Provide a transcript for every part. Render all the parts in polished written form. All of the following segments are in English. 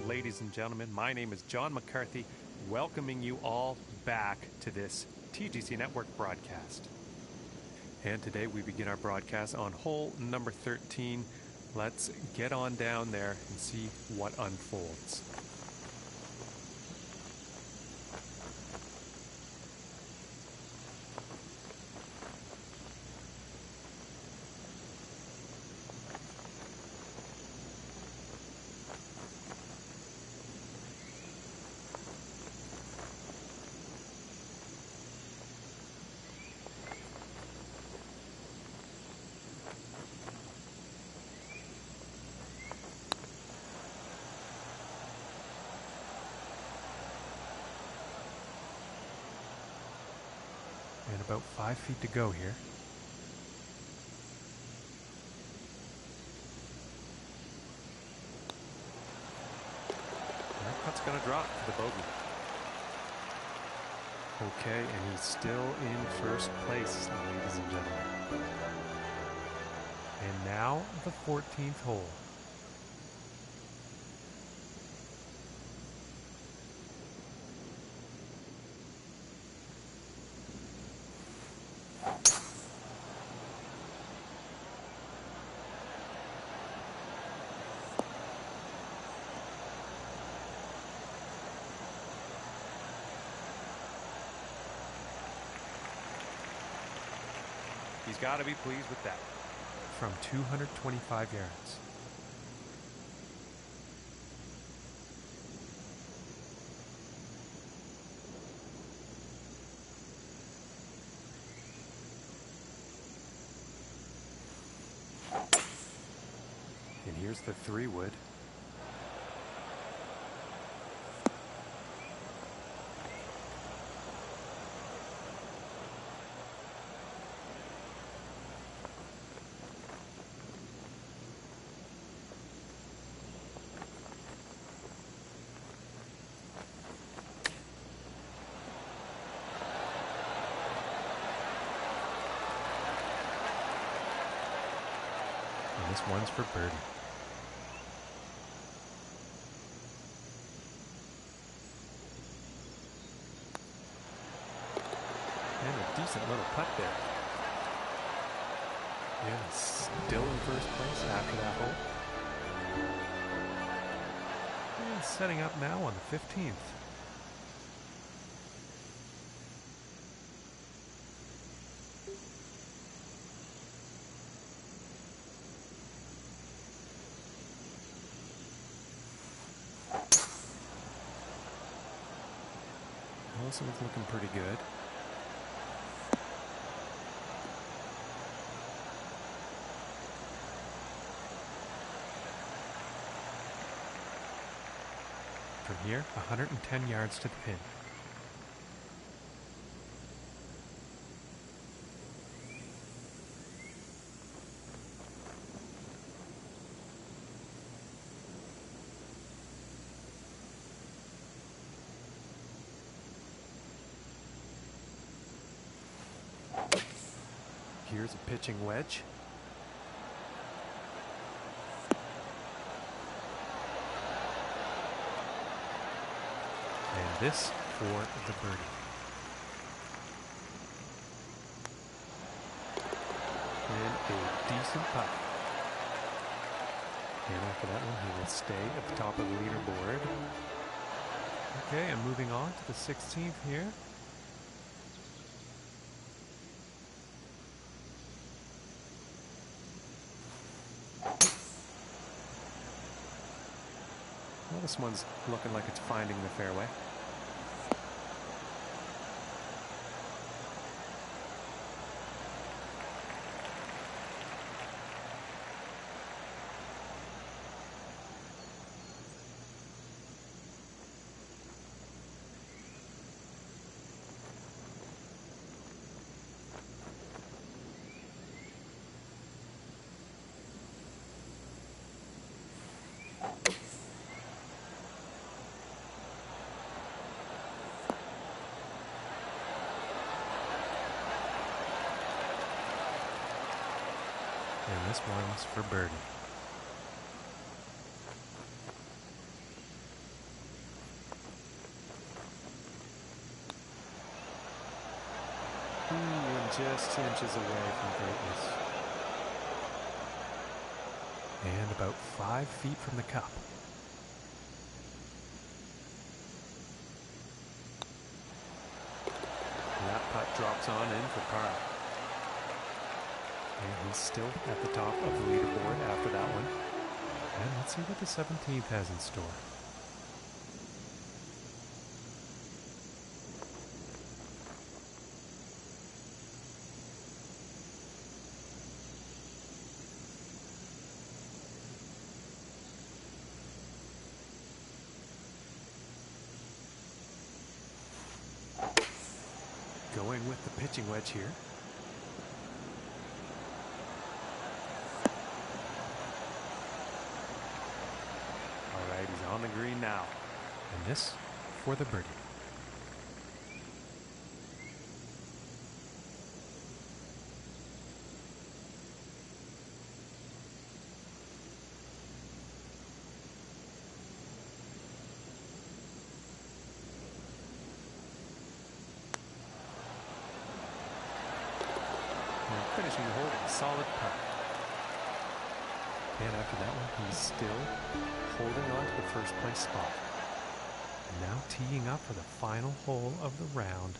ladies and gentlemen. My name is John McCarthy, welcoming you all back to this TGC Network broadcast. And today we begin our broadcast on hole number 13. Let's get on down there and see what unfolds. And about 5 feet to go here. That putt's going to drop for the bogey. Okay, and he's still in first place, ladies and gentlemen. And now the 14th hole. He's got to be pleased with that. From 225 yards. And here's the 3-wood. And this one's for birdie. And a decent little putt there. And still in first place after that hole. And setting up now on the 15th. Also looking pretty good. From here, 110 yards to the pin. Here's a pitching wedge. And this for the birdie. And a decent putt. And after that one, he will stay at the top of the leaderboard. Okay, and moving on to the 16th here. Well, this one's looking like it's finding the fairway. And this one's for birdie. and just inches away from greatness. And about 5 feet from the cup. And that putt drops on in for par. And he's still at the top of the leaderboard after that one. And let's see what the 17th has in store. Going with the pitching wedge here. All right, he's on the green now. And this for the birdie. Finishing the hole with a solid putt. And after that one, he's still holding on to the first place spot. And now teeing up for the final hole of the round.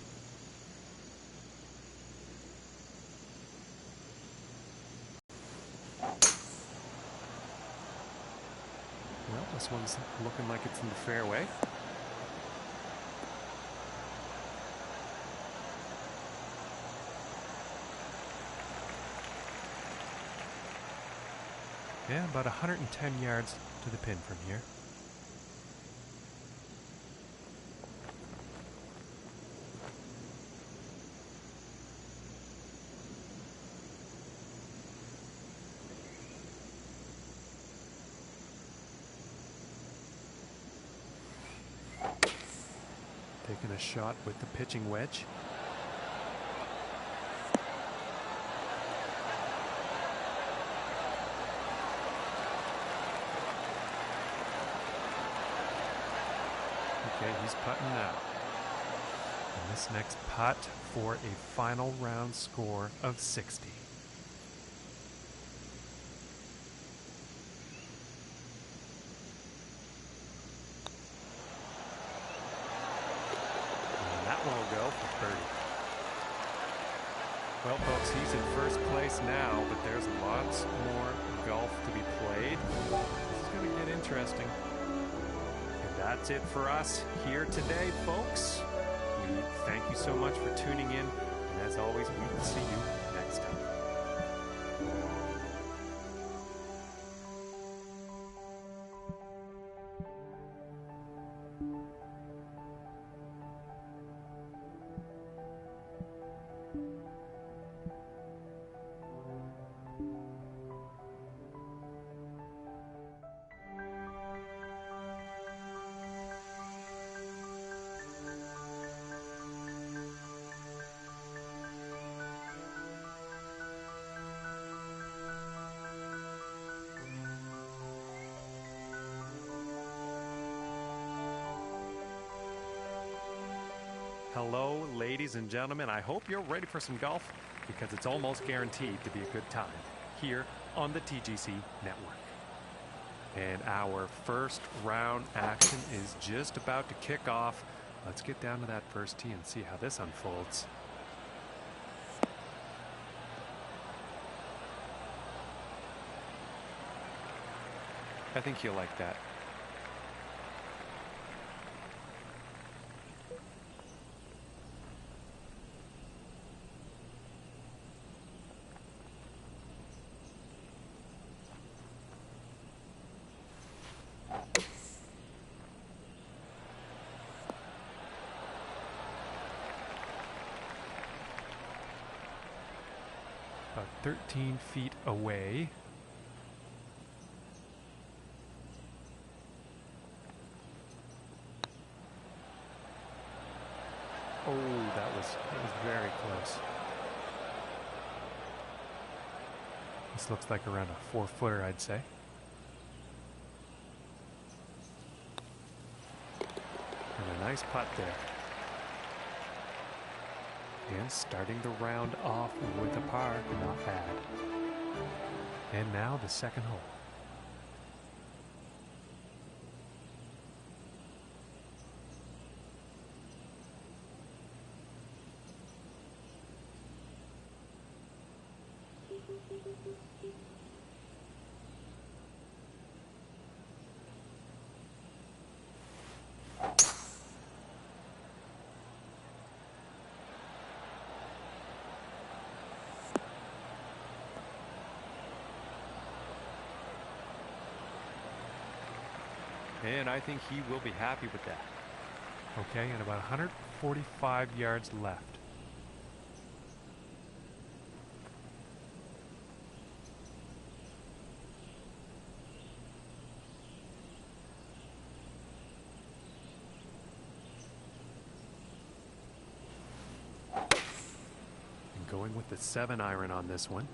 Well, this one's looking like it's in the fairway. Yeah, about 110 yards to the pin from here. Taking a shot with the pitching wedge. Okay, he's putting now. And this next putt for a final round score of 60. And that one will go for birdie. Well, folks, he's in first place now, but there's lots more golf to be played. This is going to get interesting. That's it for us here today, folks. We thank you so much for tuning in. And as always, we will see you next time. Hello, ladies and gentlemen. I hope you're ready for some golf because it's almost guaranteed to be a good time here on the TGC Network. And our first round action is just about to kick off. Let's get down to that first tee and see how this unfolds. I think you'll like that. About 13 feet away. Oh, that was very close. This looks like around a 4-footer, I'd say. And a nice putt there. And starting the round off with a par, not bad. And now the second hole. And I think he will be happy with that. Okay, and about 145 yards left. And going with the 7-iron on this one.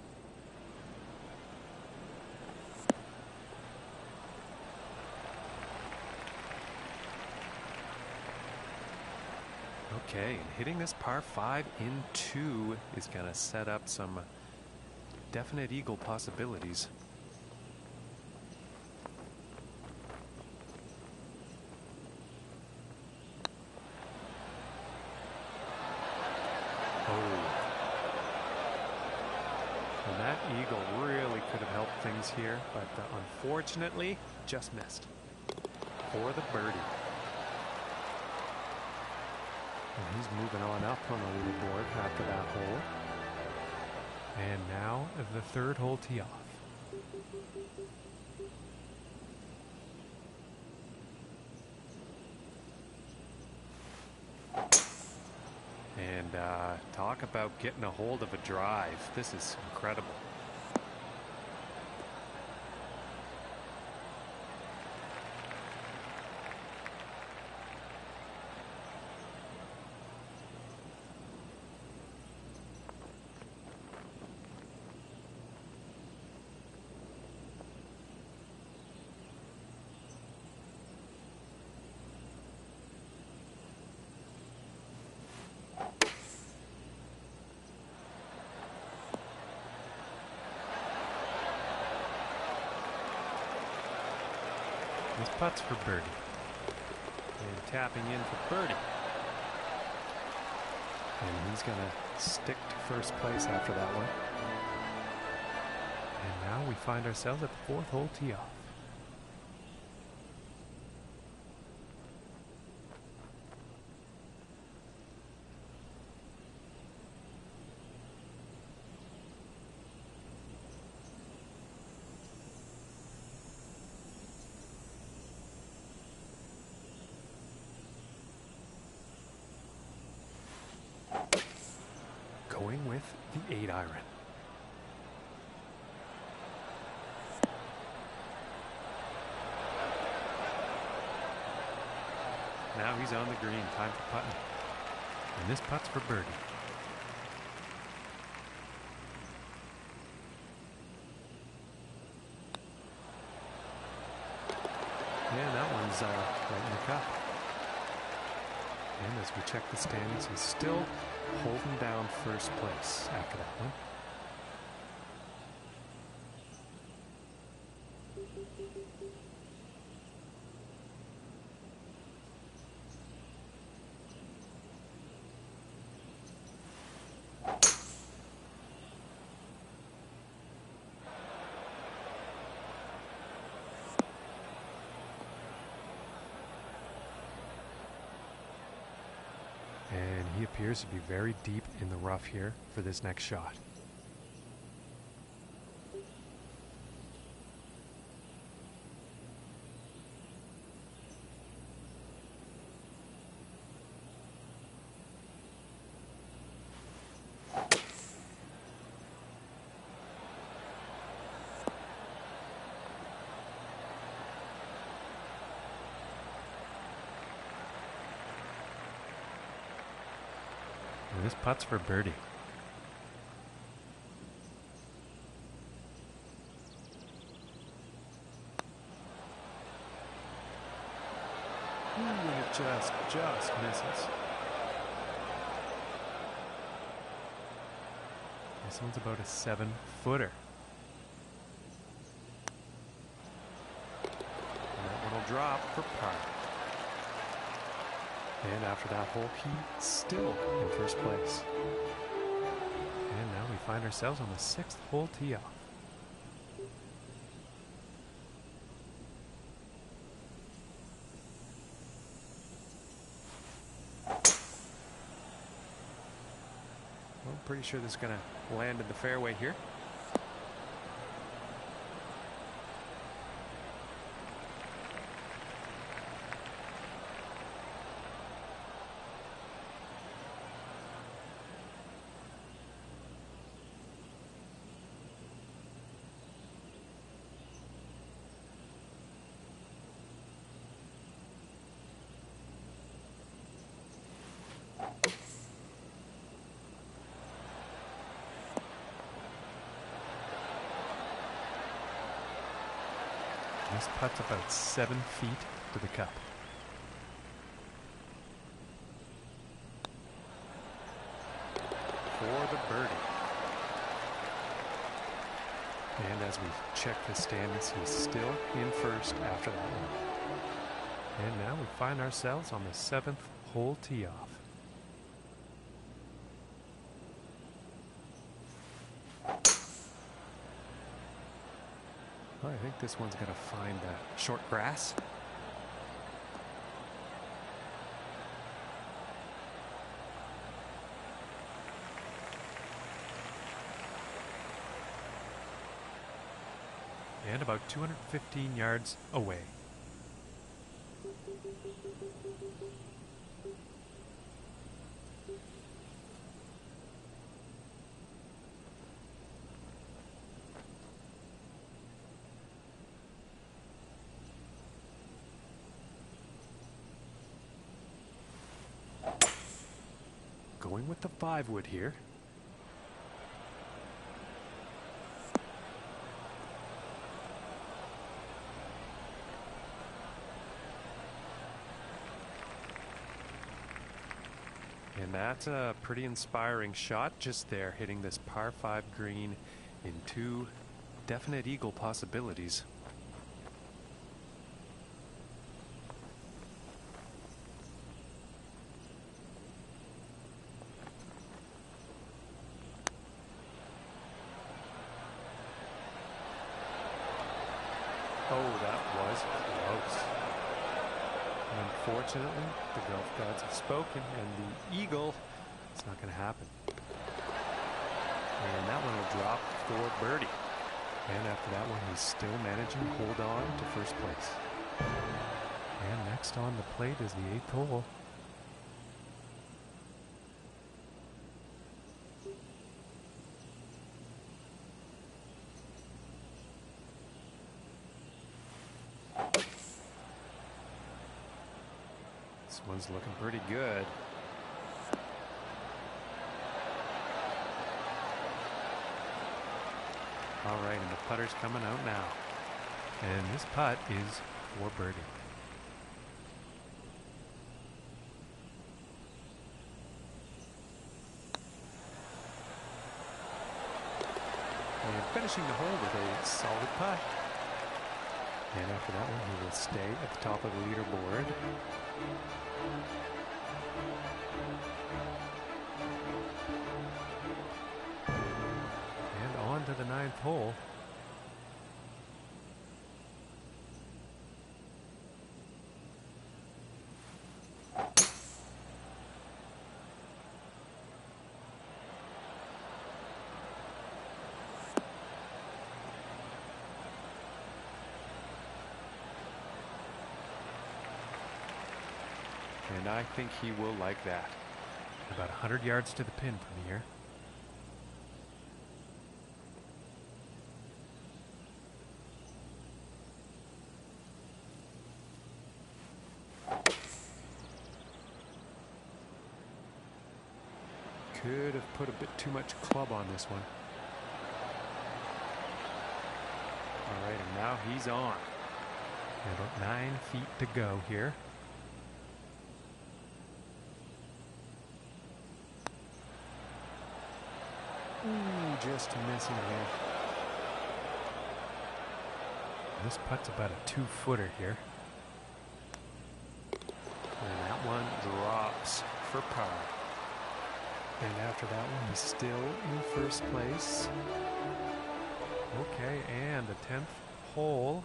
Okay, and hitting this par 5 in 2 is going to set up some definite eagle possibilities. Oh. And that eagle really could have helped things here, but unfortunately, just missed for the birdie. And he's moving on up on the leaderboard after that hole. And now the third hole tee off. And talk about getting a hold of a drive. This is incredible. This putt's for birdie. And tapping in for birdie. And he's going to stick to first place after that one. And now we find ourselves at the fourth hole tee off. Going with the 8-iron. Now he's on the green, time for putting. And this putt's for birdie. And that one's right in the cup. And as we check the standings, he's still holding down first place after that one. And he appears to be very deep in the rough here for this next shot. And this putt's for birdie. Ooh, it just misses. This one's about a 7-footer. And that one will drop for par. And after that hole, he's still in first place. And now we find ourselves on the 6th hole tee off. Well, pretty sure this is going to land in the fairway here. This putt's about 7 feet to the cup. For the birdie. And as we check the standings, he's still in first after that one. And now we find ourselves on the 7th hole tee off. Well, I think this one's going to find the short grass. And about 215 yards away. Going with the 5-wood here. And that's a pretty inspiring shot just there, hitting this par 5 green in 2 definite eagle possibilities. Oh, that was close. Unfortunately, the golf gods have spoken, and the eagle, it's not going to happen. And that one will drop for birdie. And after that one, he's still managing to hold on to first place. And next on the plate is the 8th hole. This one's looking pretty good. All right, and the putter's coming out now. And this putt is for birdie. And finishing the hole with a solid putt. And after that one, he will stay at the top of the leaderboard. And on to the 9th hole. And I think he will like that. About 100 yards to the pin from here. Could have put a bit too much club on this one. All right, and now he's on. And about 9 feet to go here. Ooh, just missing here. This putt's about a 2-footer here. And that one drops for par. And after that one, he's still in first place. Okay, and the 10th hole.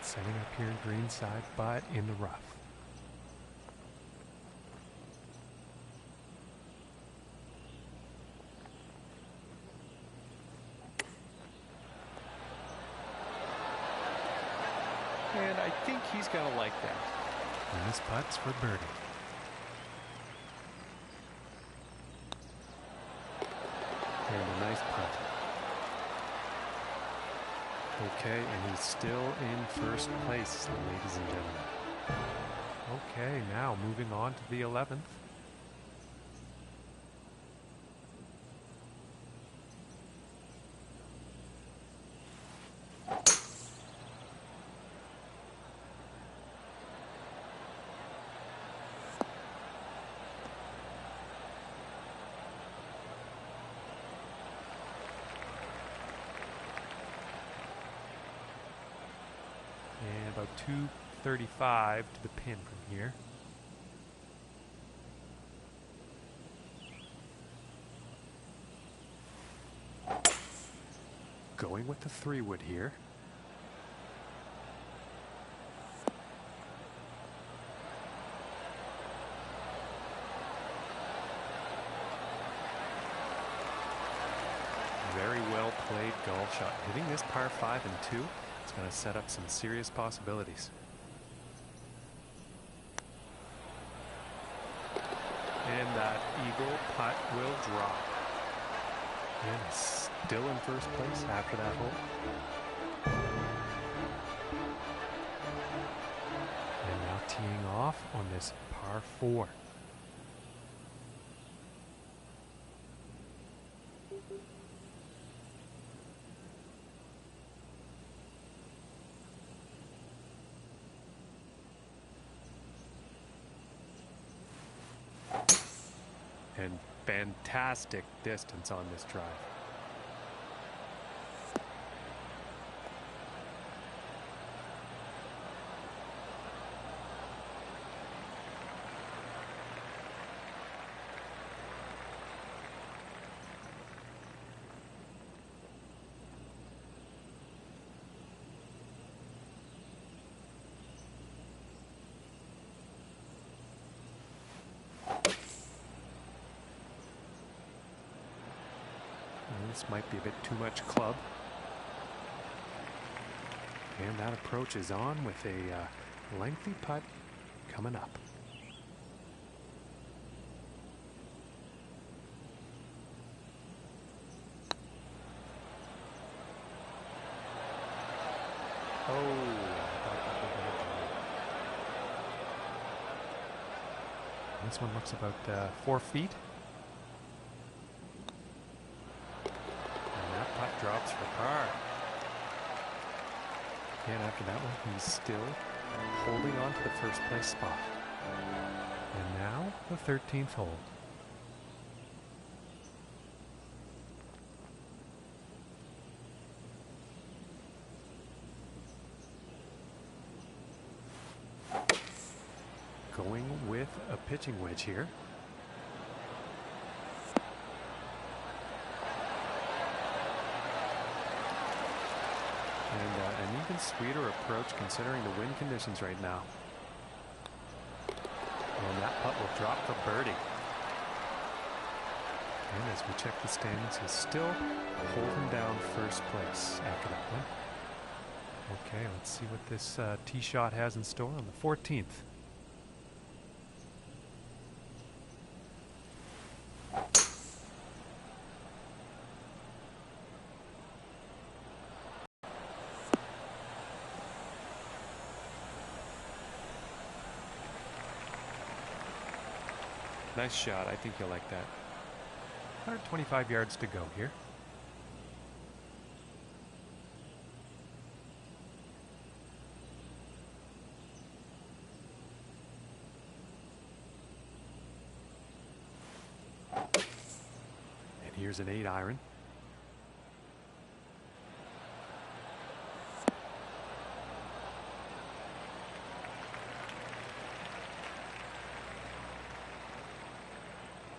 Setting up here green side, but in the rough. And I think he's gonna like that. And this putt's for birdie. And a nice putt. Okay, and he's still in first place, ladies and gentlemen. Okay, now moving on to the 11th. And about 235 to the pin from here. Going with the 3-wood here. Very well played golf shot. Hitting this par 5 and 2. It's going to set up some serious possibilities. And that eagle putt will drop. And he's still in first place after that hole. And now teeing off on this par 4. And fantastic distance on this drive. This might be a bit too much club. And that approach is on with a lengthy putt coming up. Oh, this one looks about 4 feet. Drops for par. And after that one, he's still holding on to the first place spot. And now the 13th hole. Going with a pitching wedge here. And an even sweeter approach considering the wind conditions right now. And that putt will drop for birdie. And as we check the standings, he's still holding down first place after that one. Okay, let's see what this tee shot has in store on the 14th. Nice shot. I think you'll like that. 125 yards to go here. And here's an 8-iron.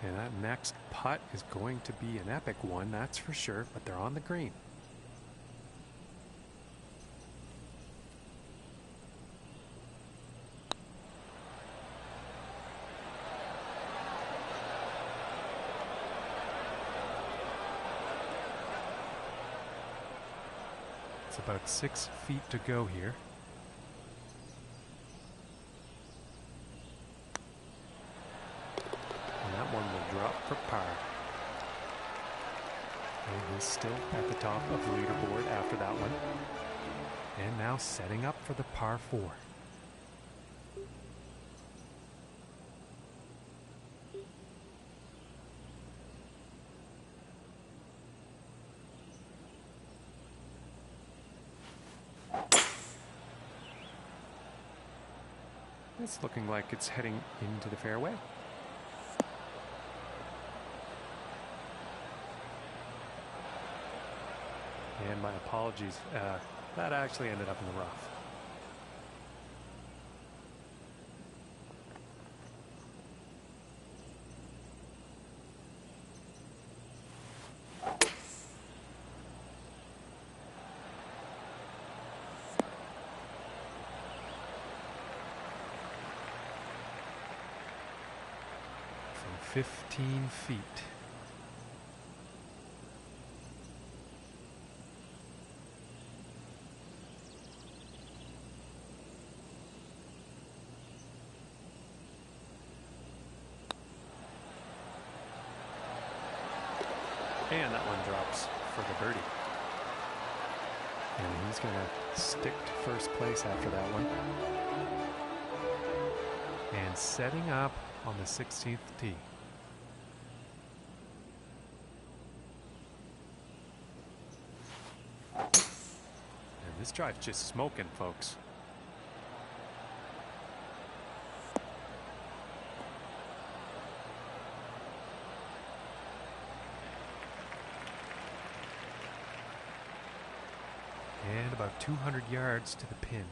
And that next putt is going to be an epic one, that's for sure, but they're on the green. It's about 6 feet to go here. That one will drop for par. And he's still at the top of the leaderboard after that one. And now setting up for the par 4. It's looking like it's heading into the fairway. And my apologies, that actually ended up in the rough. From 15 feet. And that one drops for the birdie. And he's going to stick to first place after that one. And setting up on the 16th tee. And this drive's just smoking, folks. And about 200 yards to the pin.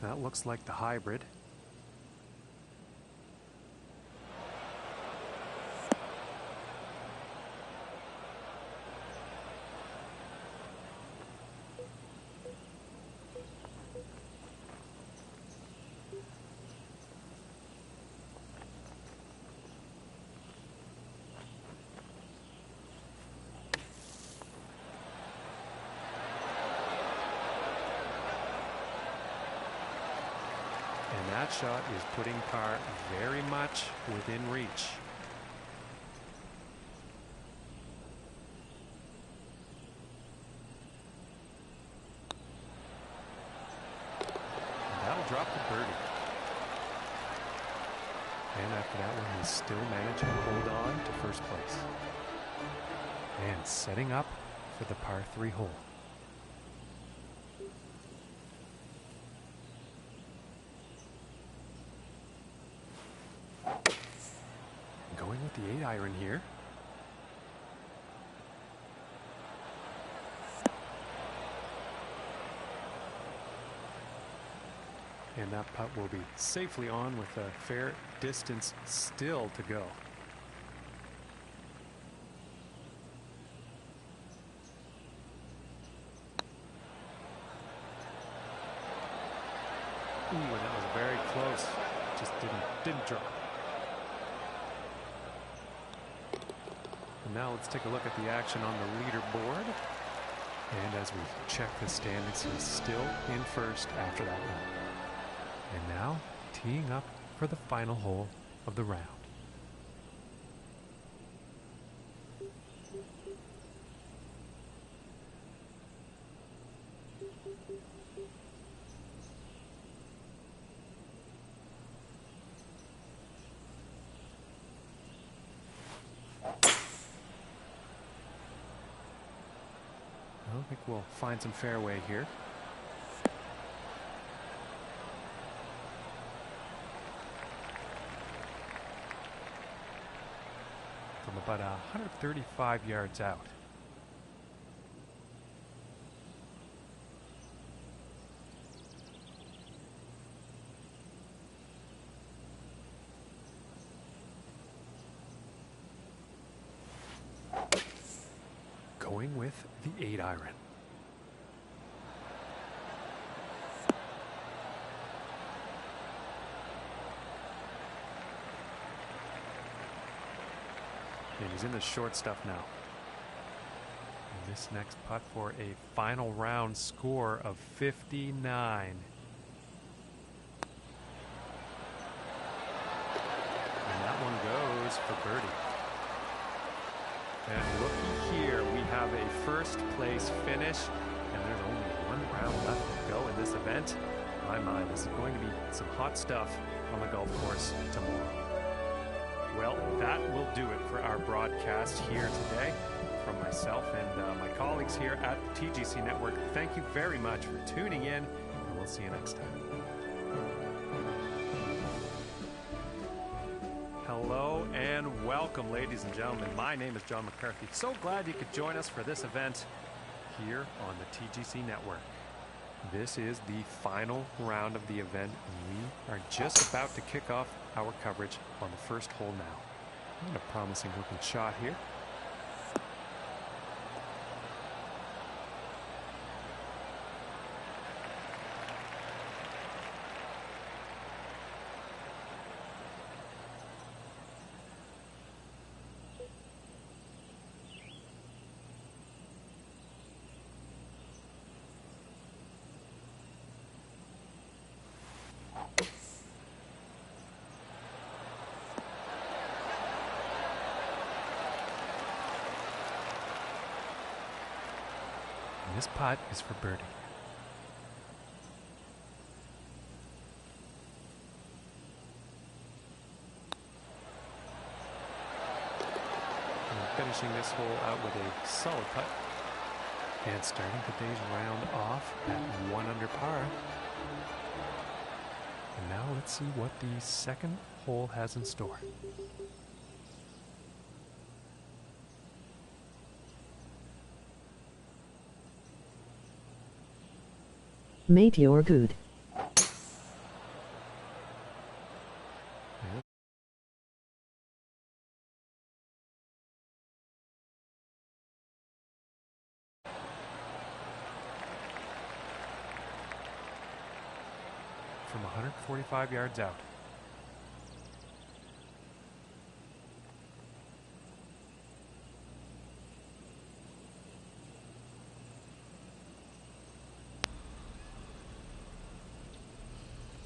That looks like the hybrid. And that shot is putting par very much within reach. And that'll drop the birdie. And after that one, he's still managing to hold on to first place. And setting up for the par 3 hole. Going with the 8-iron here. And that putt will be safely on with a fair distance still to go. Ooh, and that was very close. Just didn't drop. And now let's take a look at the action on the leaderboard. And as we check the standings, he's still in first after that one. And now teeing up for for the final hole of the round. I think we'll find some fairway here. From about 135 yards out. Going with the 8-iron. And he's in the short stuff now. And this next putt for a final round score of 59. And that one goes for birdie. And looky here, we have a first place finish, and there's only one round left to go in this event. My, this is going to be some hot stuff on the golf course tomorrow. Well, that will do it for our broadcast here today. From myself and my colleagues here at the TGC Network, thank you very much for tuning in, and we'll see you next time. Hello and welcome, ladies and gentlemen. My name is John McCarthy. So glad you could join us for this event here on the TGC Network. This is the final round of the event, and we are just about to kick off our coverage on the first hole now. And a promising looking shot here. And this putt is for birdie. And we're finishing this hole out with a solid putt. And starting today's round off at 1 under par. And now let's see what the second hole has in store. Mate, you're good. From 145 yards out.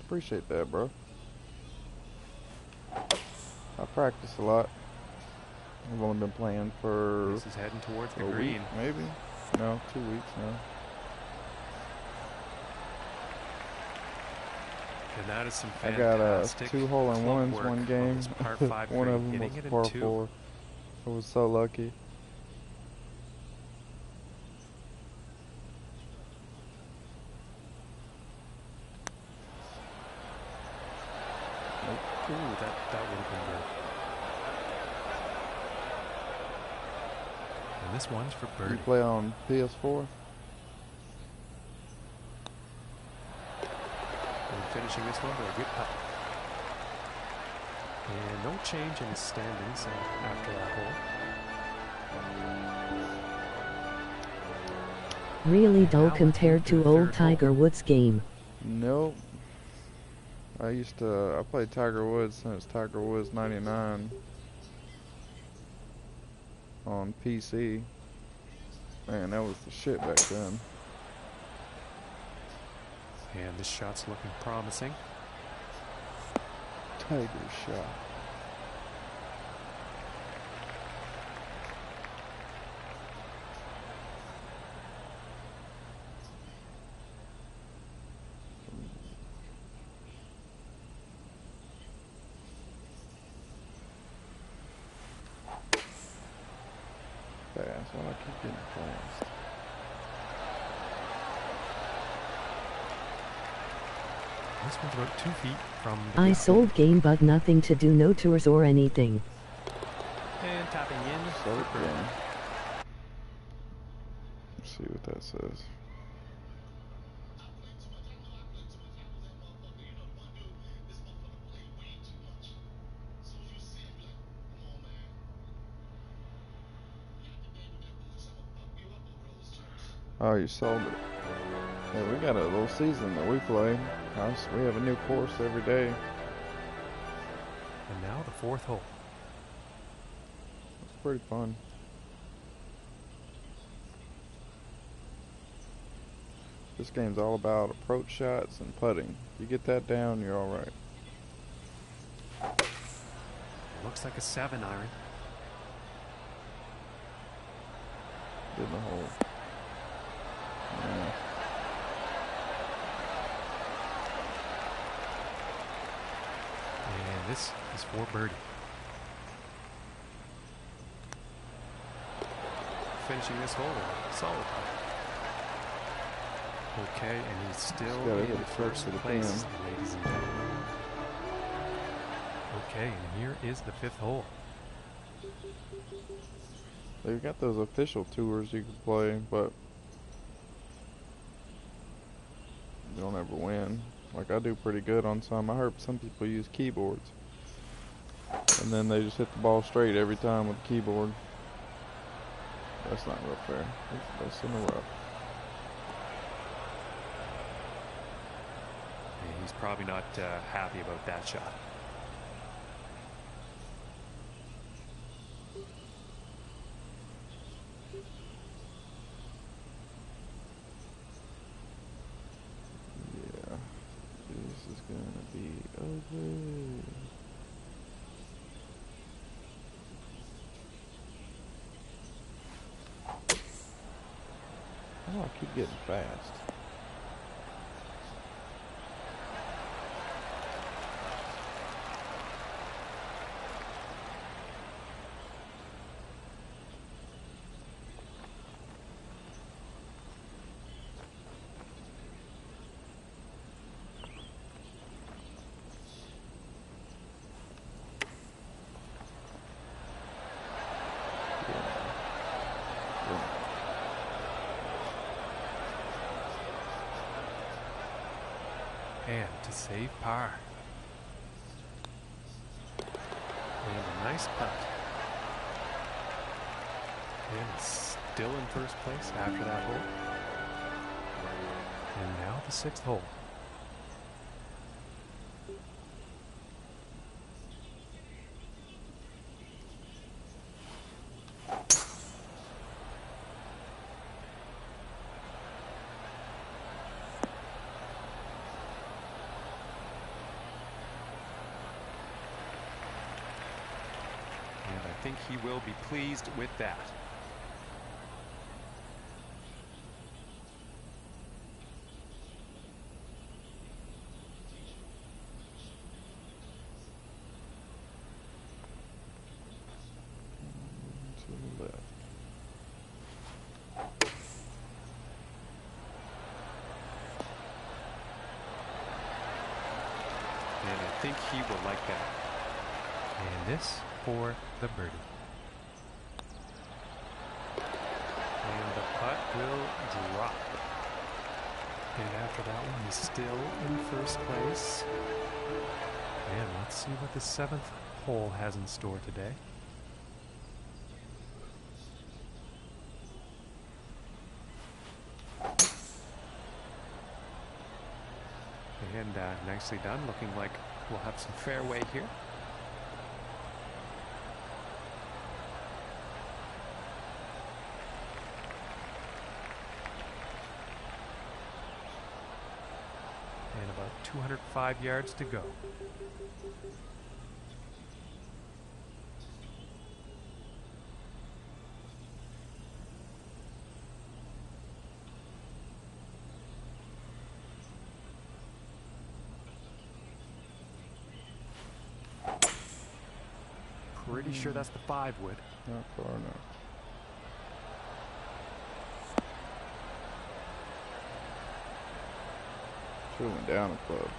Appreciate that, bro. I practice a lot. I've only been playing for This is heading towards the a green. week, maybe. No, 2 weeks now. And that is some I got fantastic 2 hole-in-ones club one work game. on this par 5 One of green, them was hitting it in par 2. 4. I was so lucky. Ooh, that would have been good. And this one's for birdie. You play on PS4? And finishing this one with a good putt. And no change in his standings after that hole. Really dull compared to old Tiger Woods' game. Nope. I played Tiger Woods since Tiger Woods 99 on PC. Man, that was the shit back then. And this shot's looking promising. Tiger shot. Fast. Why do I keep getting fast? This one's about 2 feet from the I ground. sold game but nothing to do, no tours or anything. And tapping in. Sold game. Let's see what that says. Oh, you sold it. Yeah, we got a little season that we play. We have a new course every day. And now the 4th hole. It's pretty fun. This game's all about approach shots and putting. You get that down, you're alright. Looks like a 7-iron. In the hole. Yeah. And this is for birdie. Finishing this hole, solid. Okay, and he's still in first place, ladies and gentlemen. Okay, and here is the 5th hole. They've got those official tours you can play, but you don't ever win. Like, I do pretty good on some. I heard some people use keyboards, and then they just hit the ball straight every time with the keyboard. That's not real fair. That's in the rough. Yeah, he's probably not happy about that shot. Yeah, this is gonna be ugly. Oh, I keep getting fast. And to save par. And a nice putt. And he's still in first place after that hole. And now the 6th hole. And I think he will be pleased with that. To the left. And I think he will like that. And this for the birdie. And the putt will drop. And after that one, he's still in first place. And let's see what the 7th hole has in store today. And nicely done. Looking like we'll have some fairway here. And about 205 yards to go. pretty sure that's the 5 wood. Not far enough. Should have went down a club.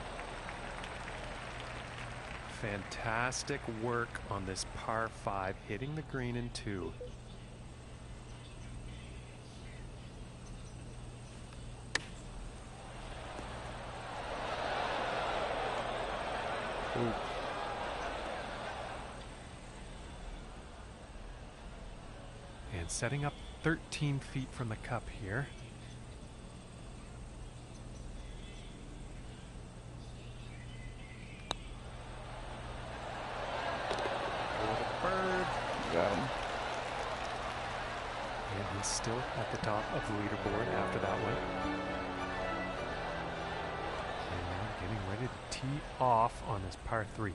Fantastic work on this par 5, hitting the green in 2. Oops. And setting up 13 feet from the cup here. Got him. And he's still at the top of the leaderboard after that one. And now getting ready to tee off on this par 3.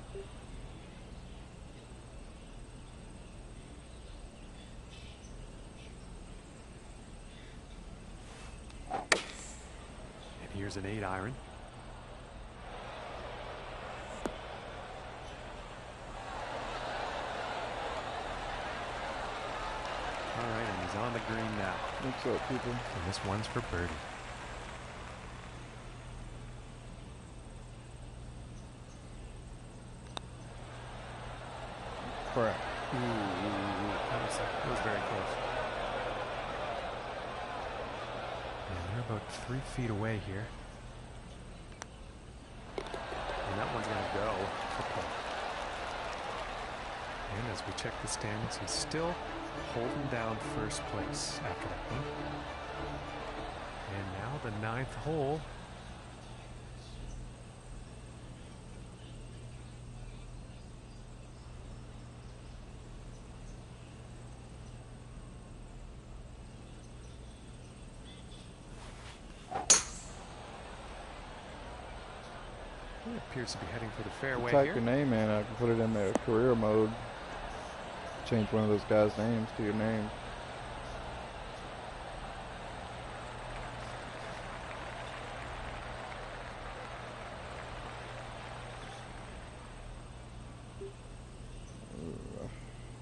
And here's an 8 iron. All right, and he's on the green now. What's up, people? And this one's for birdie. Crap. Ooh, that was very close. And they're about 3 feet away here. And that one's going to go for Paul. And as we check the standings, he's still holding down first place after that one. And now the 9th hole. He appears to be heading for the fairway Type here. your name in. I can put it in the career mode. Change one of those guys' names to your name.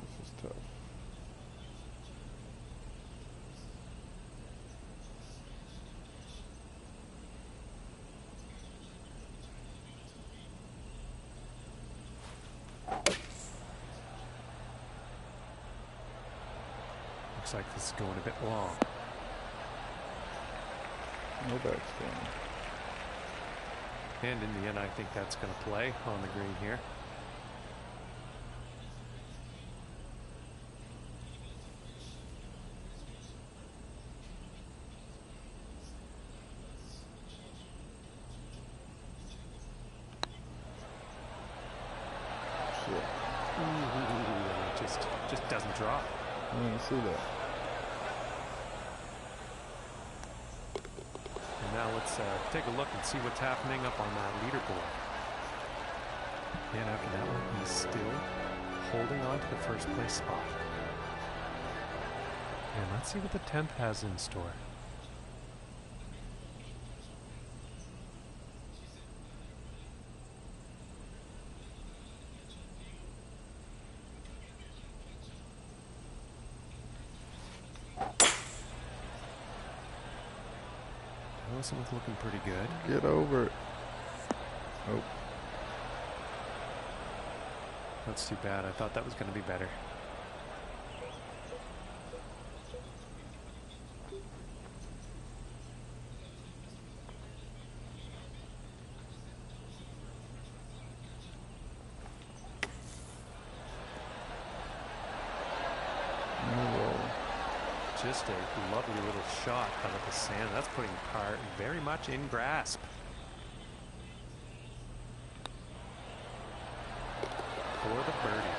This is tough. Looks like this is going a bit long. No backspin. And in the end, I think that's going to play on the green here. Shit. Ooh, and it just doesn't drop. I didn't see that. And now let's take a look and see what's happening up on that leaderboard. And after that one, he's still holding on to the first place spot. And let's see what the 10th has in store. This one's looking pretty good. Get over it. Nope. That's too bad. I thought that was going to be better. Just a lovely little shot out of the sand. That's putting par very much in grasp. For the birdie.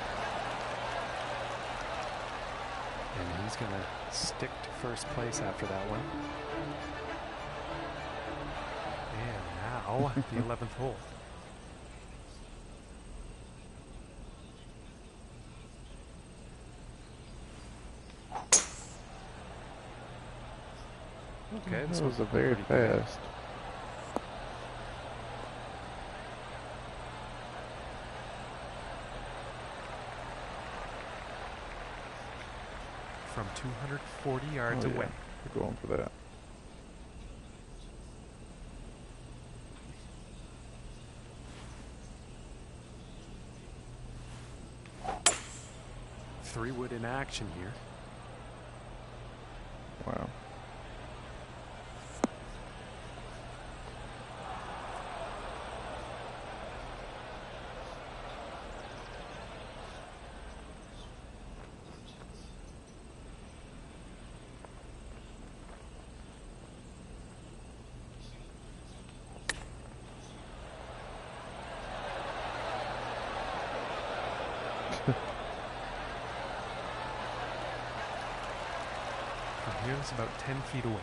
And he's going to stick to first place after that one. And now the 11th hole. Okay, This was a very fast. 240 yards Oh, yeah. away. We're going for that. Three wood in action here. Wow. From here, it's about 10 feet away.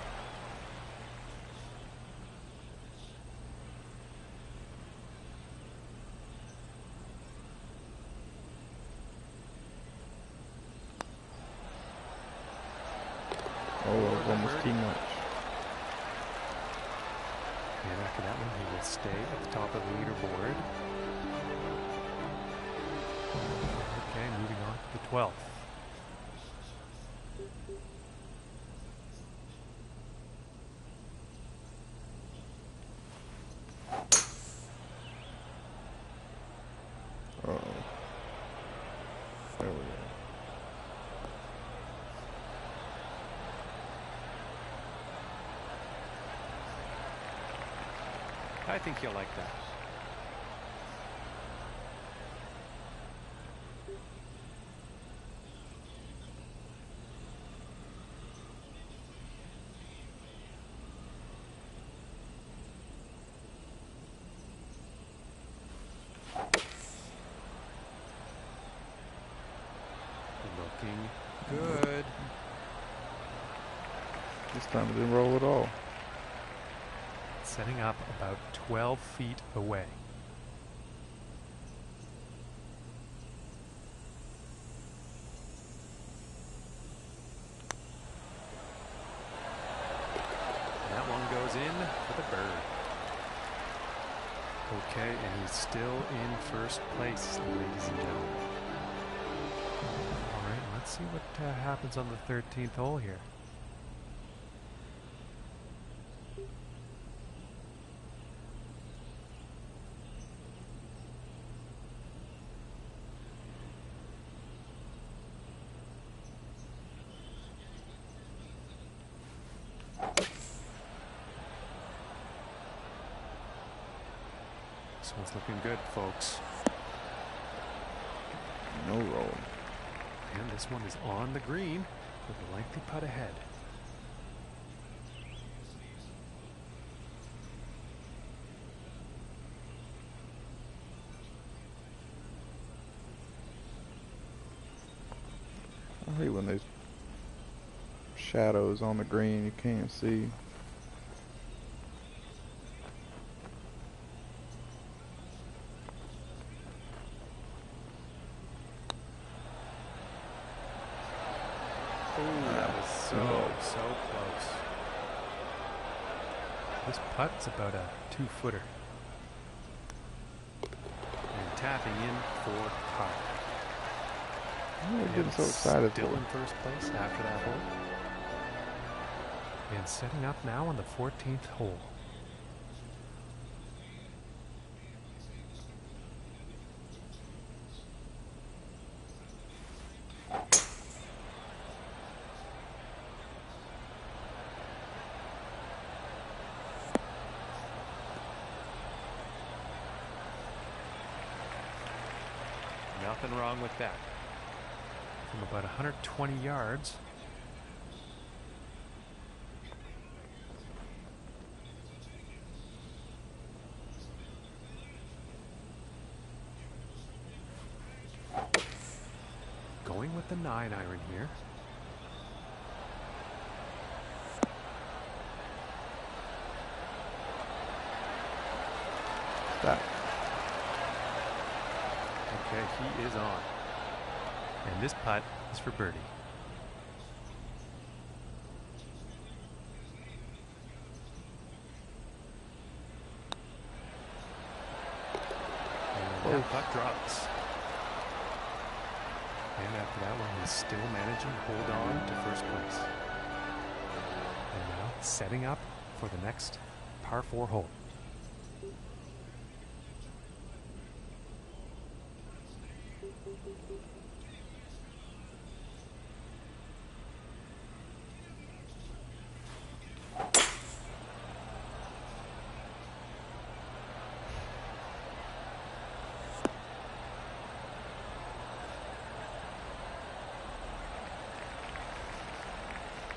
Oh, it was almost too much. And after that one, he will stay at the top of the leaderboard. Okay, moving on to the 12th. Uh-oh. There we go. I think you'll like that. Looking good. This time it didn't roll at all. Setting up about 12 feet away. That one goes in for the bird. Okay, and he's still in first place, ladies and gentlemen. All right, let's see what happens on the 13th hole here. This one's looking good, folks. No roll. And this one is on the green with a lengthy putt ahead. I hate when there's shadows on the green you can't see. Oh, that was so close. This putt's about a 2-footer. And tapping in for par. I'm getting so excited Still for in it. first place after that hole. And setting up now on the 14th hole. Nothing wrong with that. From about 120 yards. Going with the 9-iron here. That. Okay, he is on. And this putt is for birdie. And that putt drops. And after that one, he's still managing to hold on to first place. And now setting up for the next par 4 hole.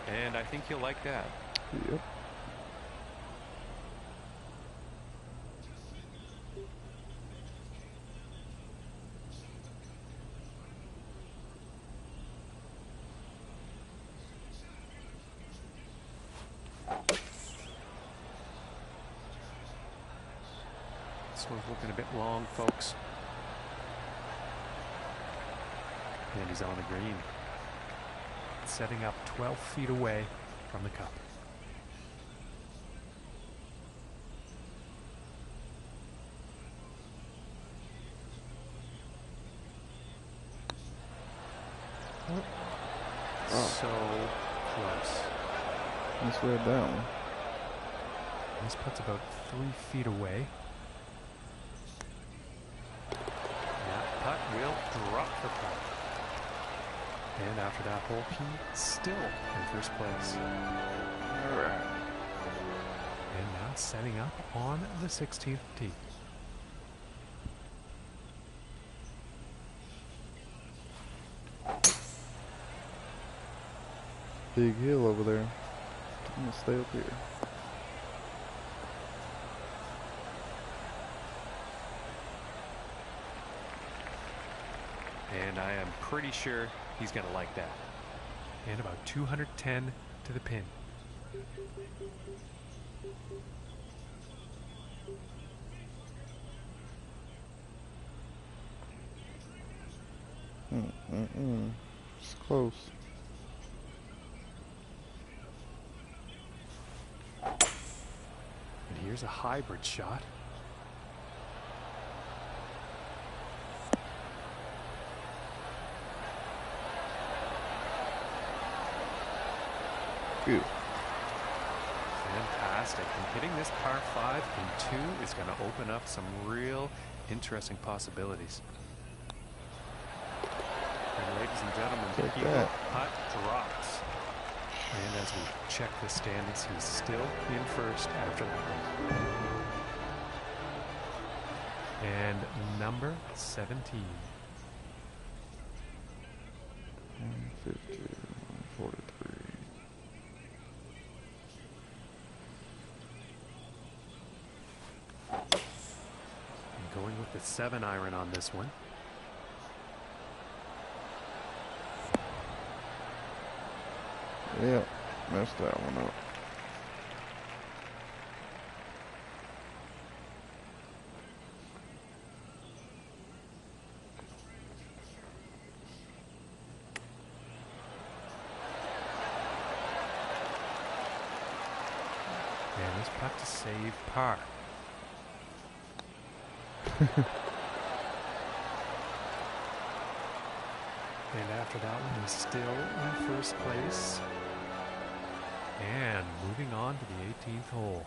And I think you'll like that. Yep. This one's looking a bit long, folks. And he's on the green. Setting up 12 feet away from the cup. Oh. So close. Misread that one. This putt's about 3 feet away. That putt will drop the putt. And after that hole, he's still in first place. All right. And now setting up on the 16th tee. Big hill over there. I'm gonna stay up here. And I am pretty sure he's going to like that. And about 210 to the pin. It's close. And here's a hybrid shot. Good. Fantastic. And hitting this par 5 in 2 is going to open up some real interesting possibilities. And ladies and gentlemen, the Take eagle that. putt drops. And as we check the standings, he's still in first after that one. And number 17. 150, 143. And going with the 7-iron on this one. Yeah, messed that one up. And this putt to save par. And after that one, he's still in first place. And moving on to the 18th hole.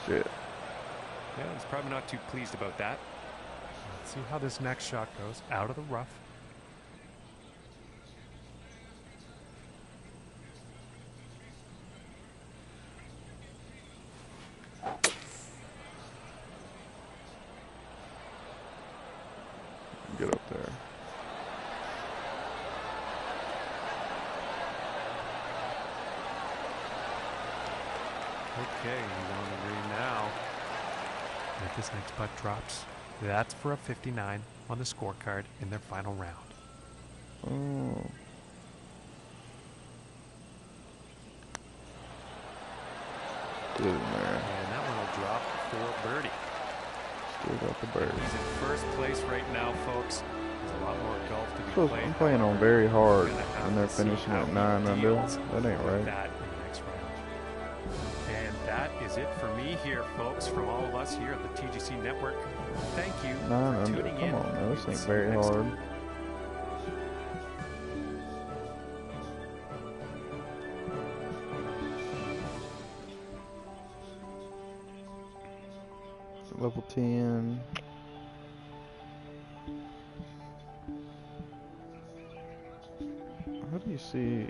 Shit. Yeah, he's probably not too pleased about that. Let's see how this next shot goes. Out of the rough. Get up there. Okay, he's on the green now. And if this next putt drops, That's for a 59 on the scorecard in their final round. Oh. Get in there. And that one will drop for birdie. Still got the birdie. He's in first place right now, folks. There's a lot more golf to be played. I'm playing on very hard, and they're finishing at 9 under. That ain't right. That in the next round. And that is it for me here, folks. From all of us here at the TGC Network, thank you 9 for under. tuning Come in. on, now. This We'll ain't see you very next hard. time. Level 10. How do you see?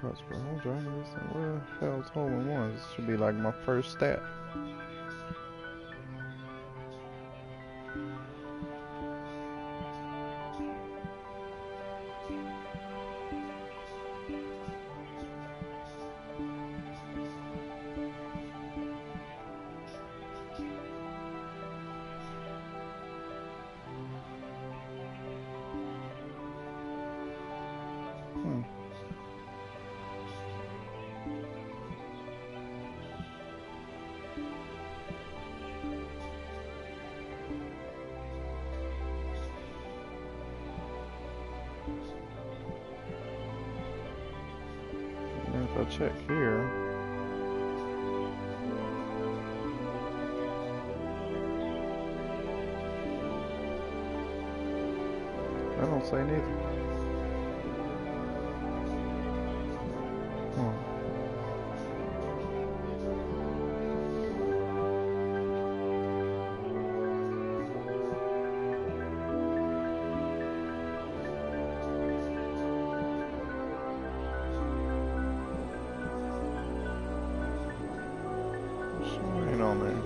Putts per hole, driving distance. Where the hell's hole in one? This should be like my first stat. And if I check here, I don't say neither. Huh. Ain't on there.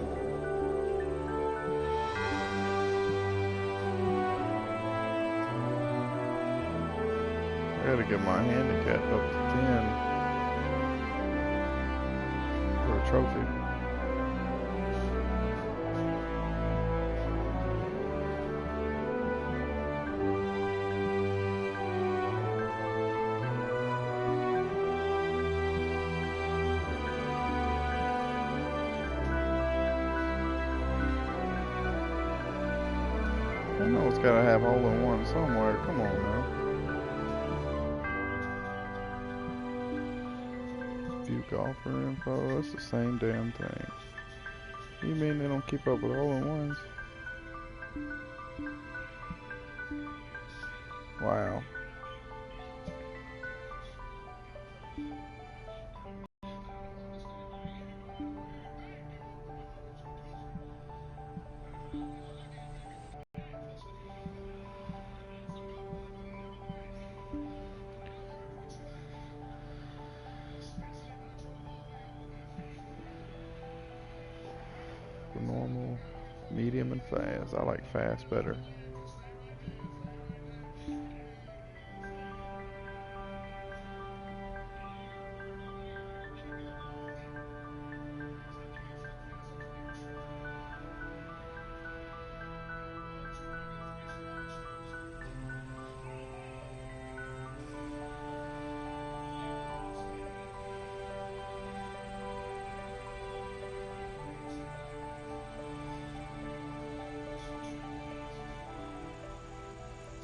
I gotta get my handicap up to 10 for a trophy. I know it's gotta have hole in one somewhere. Come on now. View golfer info. It's the same damn thing. You mean they don't keep up with hole in ones? Wow. Normal, medium, and fast. I like fast better.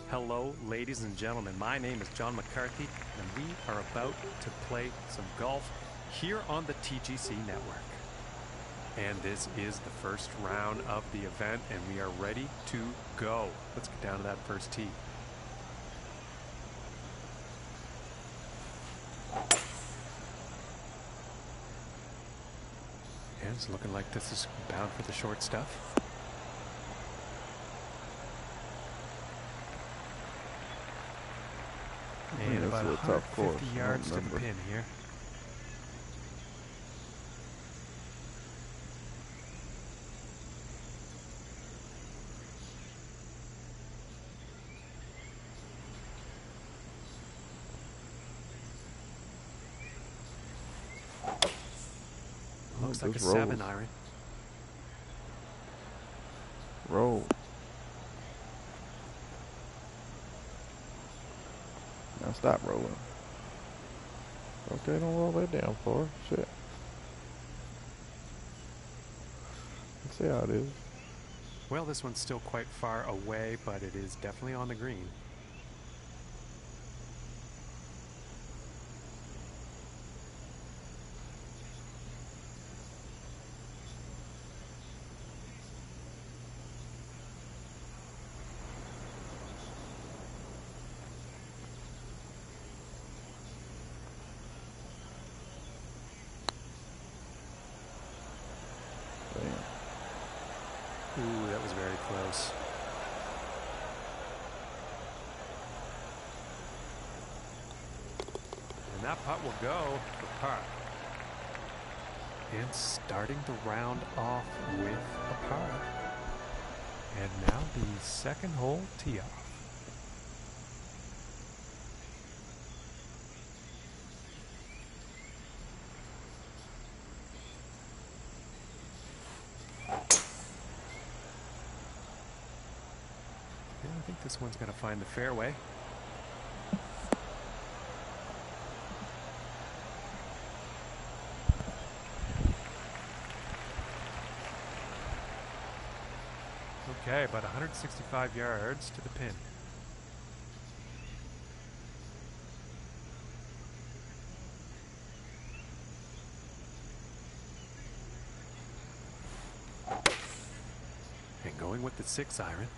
Hello, ladies and gentlemen. My name is John McCarthy, and we are about to play some golf here on the TGC Network. And this is the first round of the event, and we are ready to go. Let's get down to that first tee. And it's looking like this is bound for the short stuff. And about 150 yards to the pin here. looks like a Just 7 rolls. iron. Roll. Now stop rolling. Okay, don't roll that down far. Shit. Let's see how it is. Well, this one's still quite far away, but it is definitely on the green. Ooh, that was very close. And that putt will go for par. And starting the round off with a par. And now the second hole tee off. I think this one's going to find the fairway. Okay, about 165 yards to the pin. And going with the 6 iron.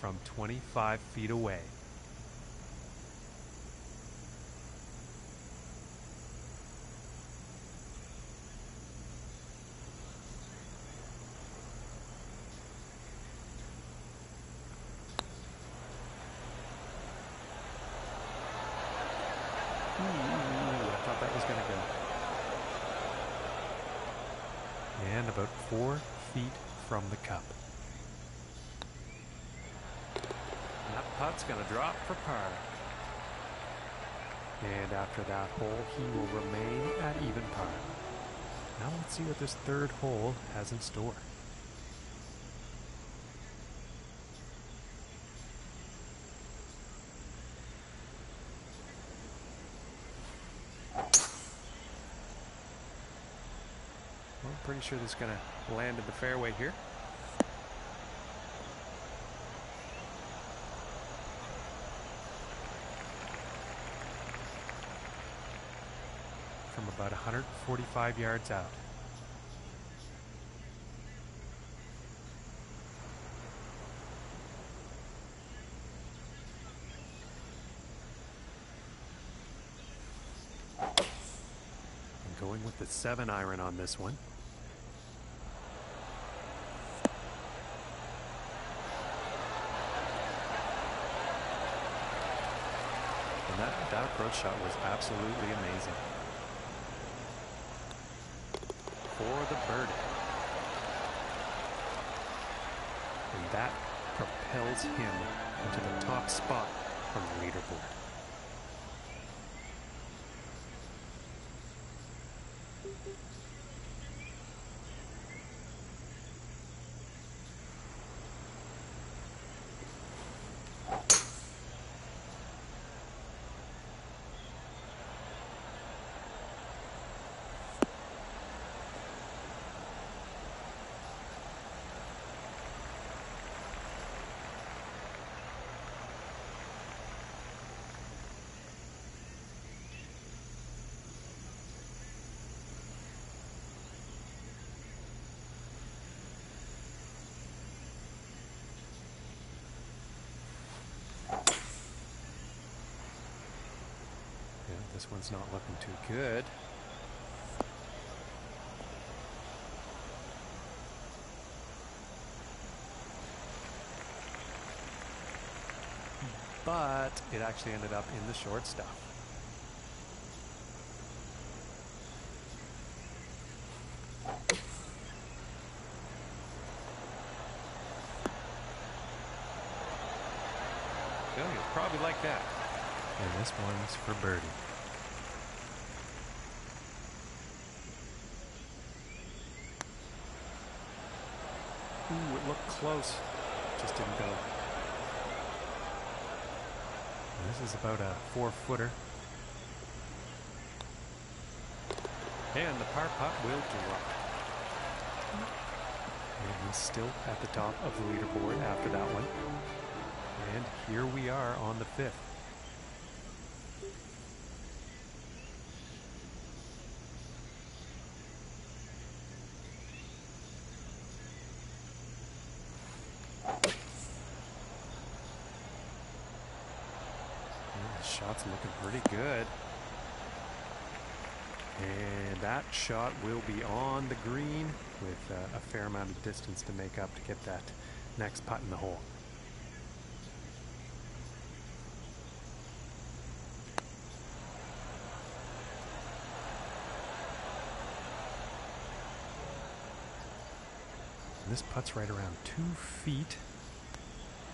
From 25 feet away. Ooh, I thought that was going to go. And about 4 feet from the cup. Putt's going to drop for par. And after that hole, he will remain at even par. Now let's see what this third hole has in store. Well, I'm pretty sure this is going to land in the fairway here. From about 145 yards out. I'm going with the 7 iron on this one. And that approach shot was absolutely amazing. For the birdie. And that propels him into the top spot on the leaderboard. This one's not looking too good. But it actually ended up in the short stuff. Well, you'll probably like that. And this one's for birdie. Ooh, it looked close. Just didn't go. This is about a 4-footer. And the par putt will drop. And he's still at the top of the leaderboard after that one. And here we are on the 5th. And the shot's looking pretty good. And that shot will be on the green with a fair amount of distance to make up to get that next putt in the hole. And this putt's right around 2 feet.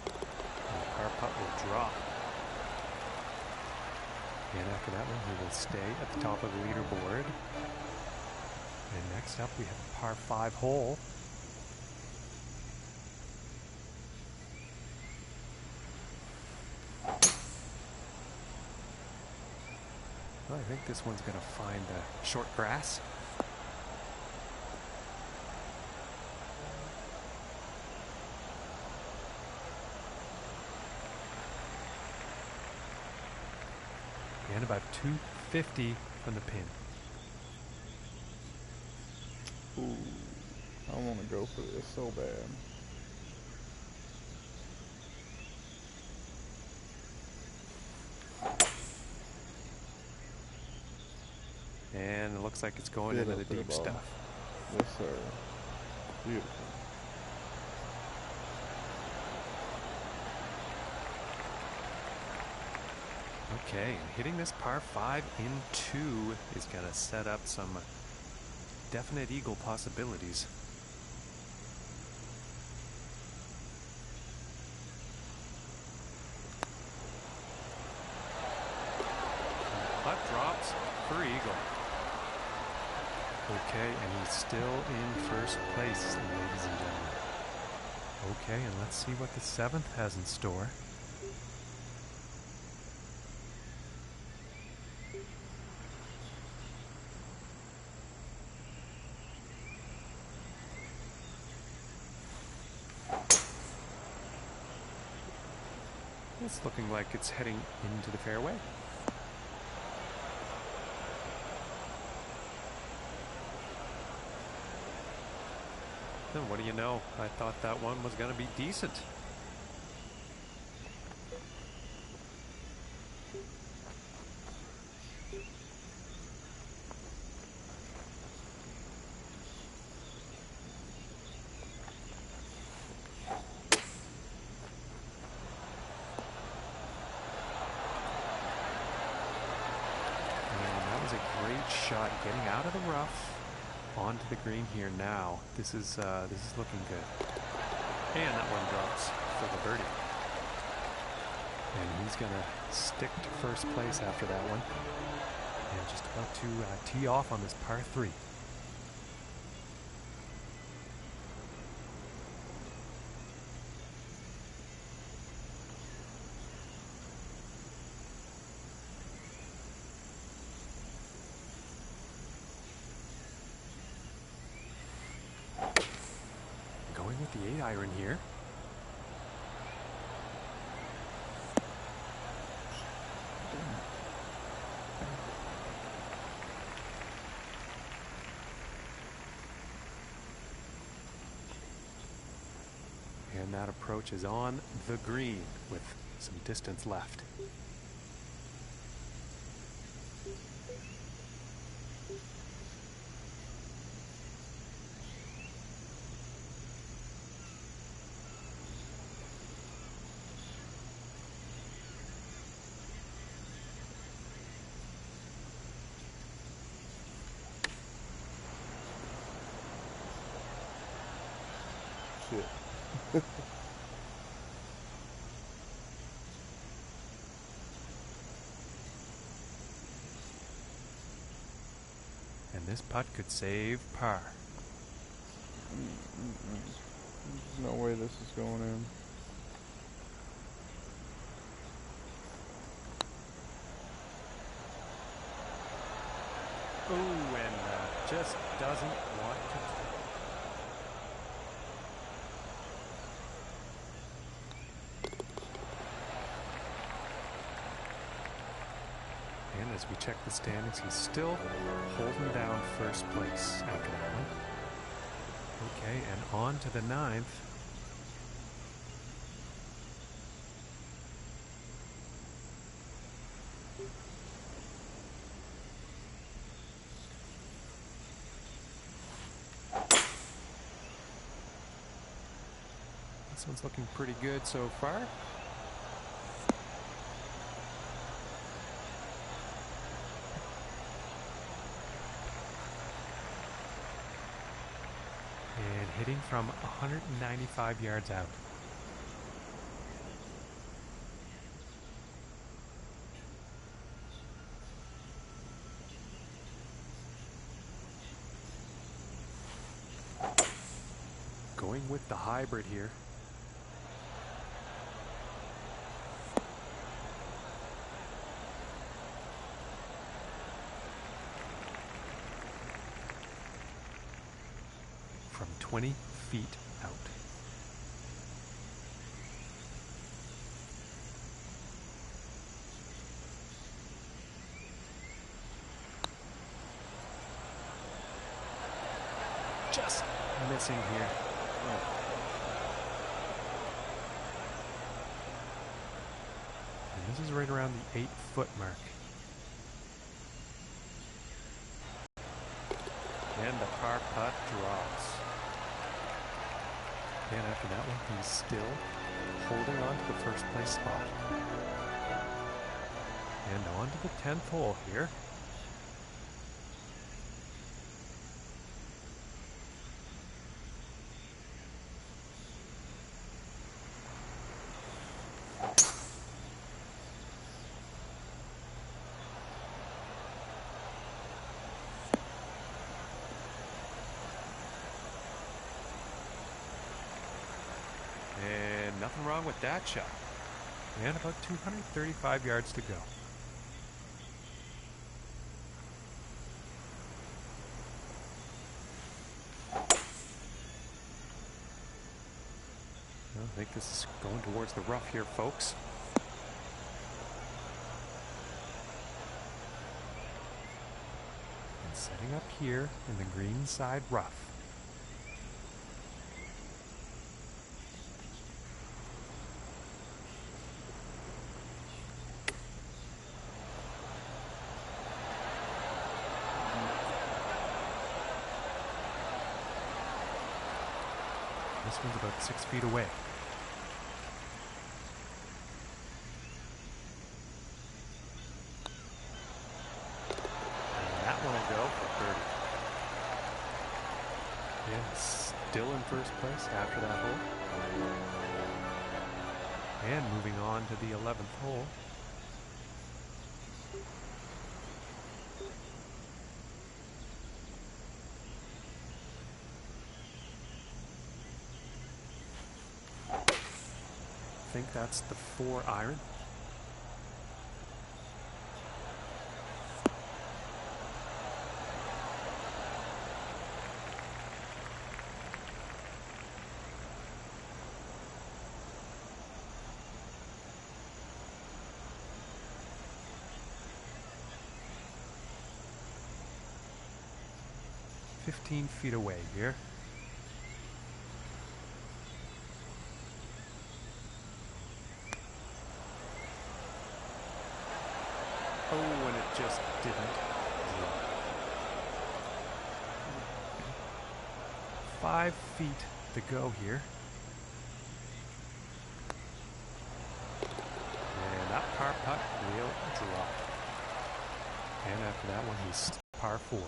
And the par putt will drop. And after that one, he will stay at the top of the leaderboard. And next up, we have a par 5 hole. Well, I think this one's going to find short grass. And about 250 from the pin. Ooh, I want to go for this so bad. And it looks like it's going into the deep stuff. Yes, sir. Beautiful. Okay, and hitting this par 5 in 2 is going to set up some definite eagle possibilities. Putt drops for eagle. Okay, and he's still in first place, ladies and gentlemen. Okay, and let's see what the 7th has in store. It's looking like it's heading into the fairway. Then what do you know? I thought that one was going to be decent. Shot getting out of the rough onto the green here now. This is looking good. And that one drops for the birdie. And he's gonna stick to first place after that one. And just about to tee off on this par 3. With the 8-iron here. And that approach is on the green with some distance left. this putt could save par. There's no way this is going in. Ooh, and just doesn't want to. And as we check the standings, he's still holding down first place after that one. Okay, and on to the ninth. This one's looking pretty good so far. And hitting from 195 yards out. Going with the hybrid here. From 20 feet out. Just missing here. And this is right around the 8-foot mark. And the par putt drops. And after that one, he's still holding on to the first place spot. And on to the 10th hole here. And nothing wrong with that shot. And about 235 yards to go. I think this is going towards the rough here, folks. And setting up here in the green side rough. This one's about 6 feet away. And that one will go for 30. Yeah, still in first place after that hole. And moving on to the 11th hole. I think that's the 4 iron. $15 feet away here. Oh, and it just didn't drop. 5 feet to go here. And that par putt will drop. And after that one, he's par 4.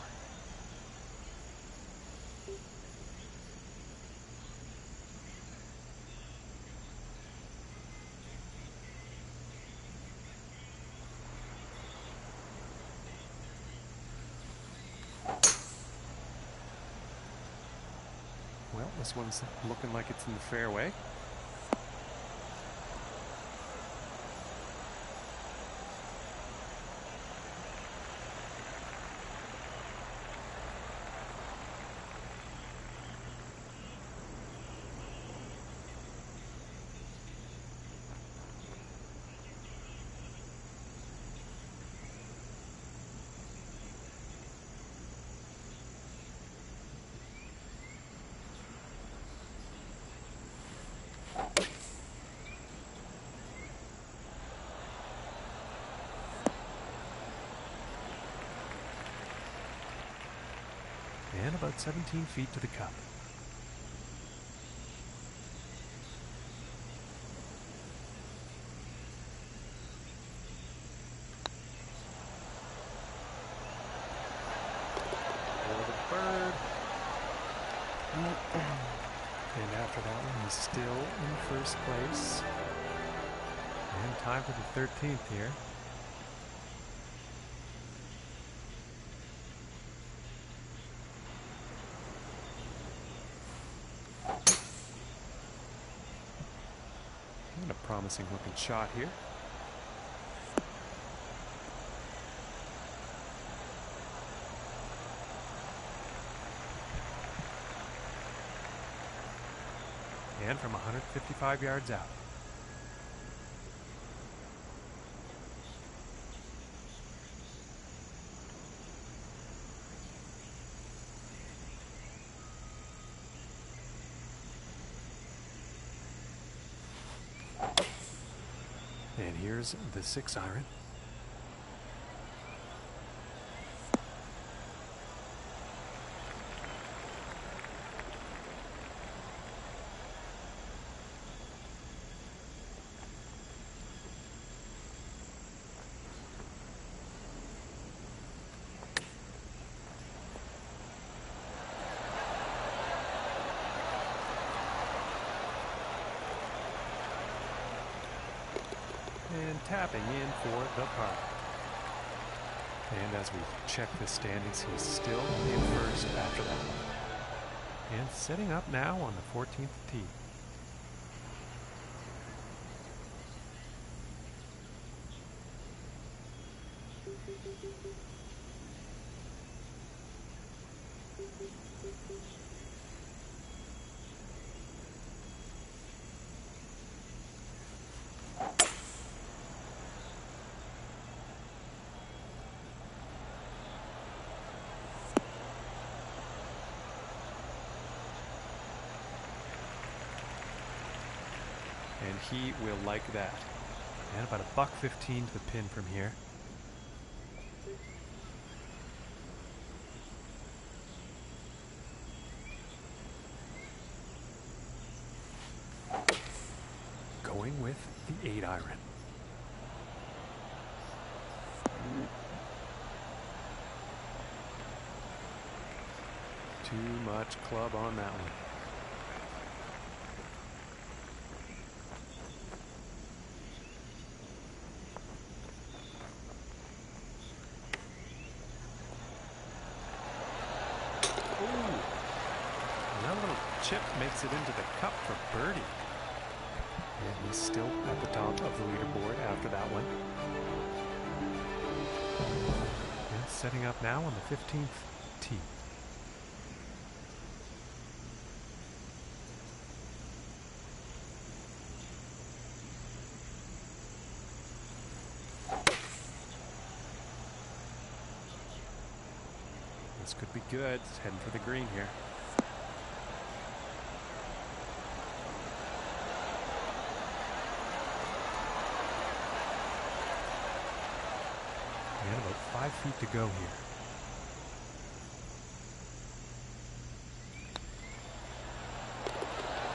This one's looking like it's in the fairway. And about 17 feet to the cup. For the bird. And after that one, he's still in first place. And time for the 13th here. And a promising looking shot here. And from 155 yards out. And here's the 6-iron. And tapping in for the par. And as we check the standings, he's still in first after that one. And setting up now on the 14th tee. And he will like that. And about $1.15 to the pin from here. Going with the 8-iron. Too much club on that one. That little chip makes it into the cup for birdie. And he's still at the top of the leaderboard after that one. And setting up now on the 15th tee. This could be good. It's heading for the green here. And about 5 feet to go here.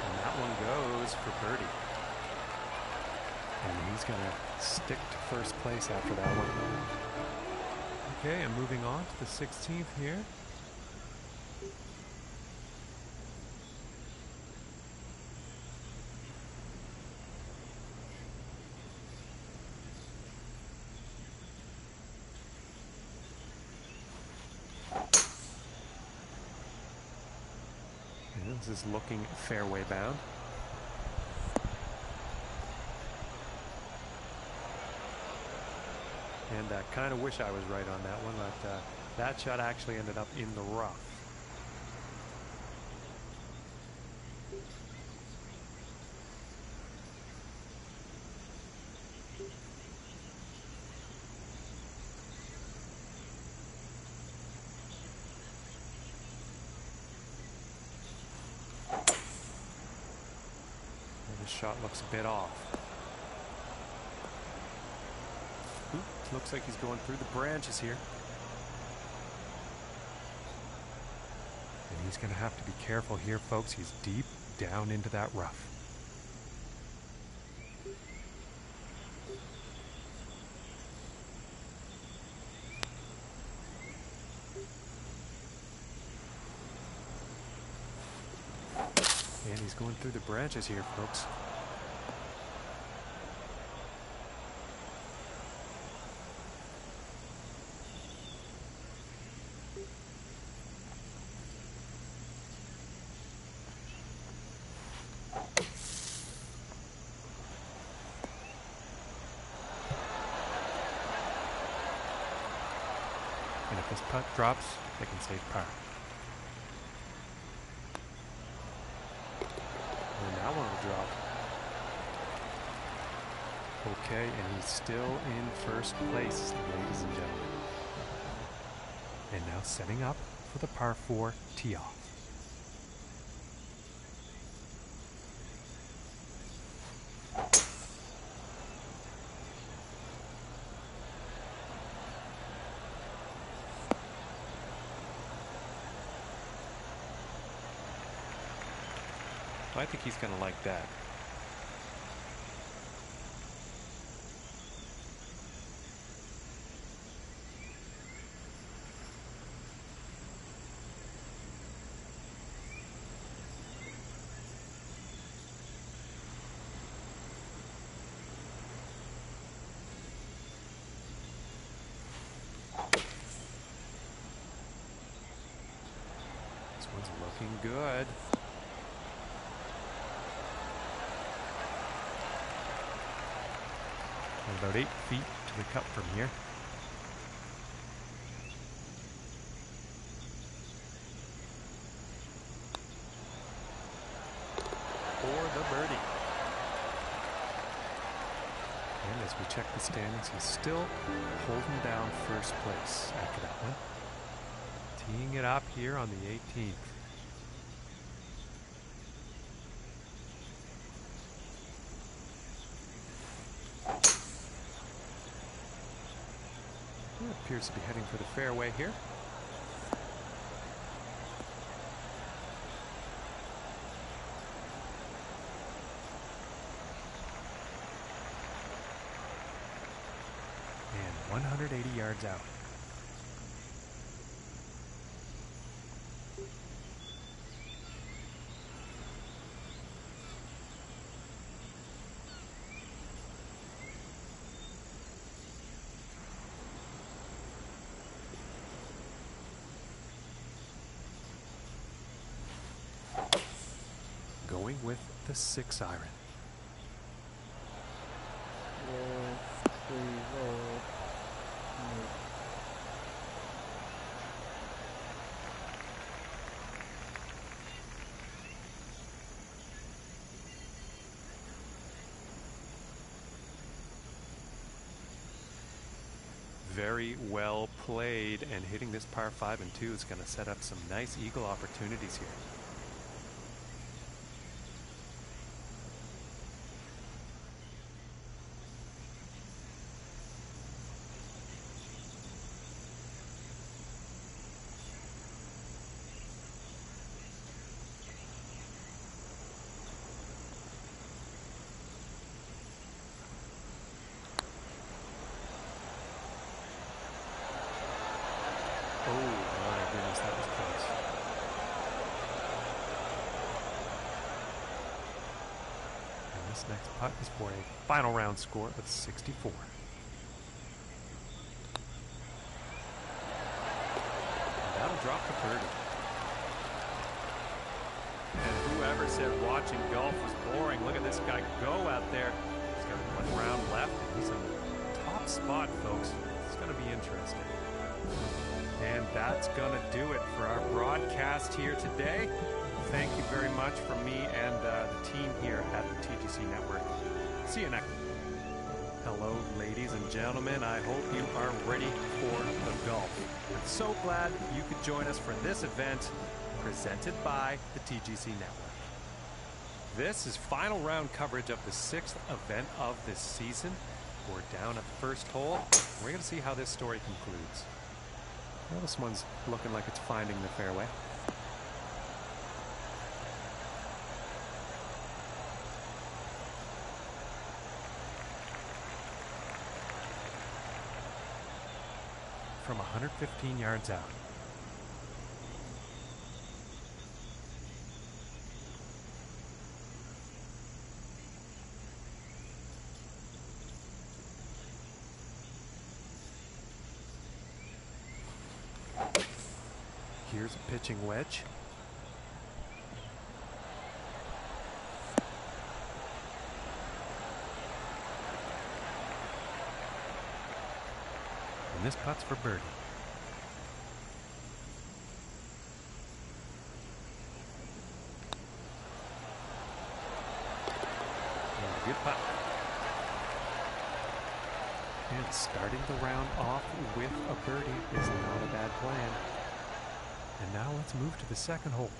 And that one goes for birdie. And he's going to stick to first place after that one. Okay, and moving on to the 16th here. And This is looking fairway bound. And I kind of wish I was right on that one, but that shot actually ended up in the rough. Shot looks a bit off. Ooh, looks like he's going through the branches here. And he's going to have to be careful here, folks. He's deep down into that rough. And he's going through the branches here, folks. And if this putt drops, they can save par. And that one will drop. Okay, and he's still in first place, ladies and gentlemen. And now setting up for the par 4 tee off. I think he's going to like that. This one's looking good. About 8 feet to the cup from here. For the birdie. And as we check the standings, he's still holding down first place after that one. Teeing it up here on the 18th. Appears to be heading for the fairway here. And 180 yards out. Going with the 6 iron. Very well played, and hitting this par 5 and 2 is going to set up some nice eagle opportunities here. Oh my goodness, that was close. And this next putt is for a final round score of 64. And that'll drop the birdie. And whoever said watching golf was boring, look at this guy go out there. He's got one round left, and he's in the top spot, folks. It's going to be interesting. And that's going to do it for our broadcast here today. Thank you very much from me and the team here at the TGC Network. See you next. Hello, ladies and gentlemen. I hope you are ready for the golf. I'm so glad you could join us for this event presented by the TGC Network. This is final round coverage of the 6th event of this season. We're down at the first hole. We're going to see how this story concludes. Well, this one's looking like it's finding the fairway. From 115 yards out. Here's a pitching wedge. And this putt's for birdie. And a good putt. And starting the round off with a birdie is not a bad plan. And now let's move to the second hole.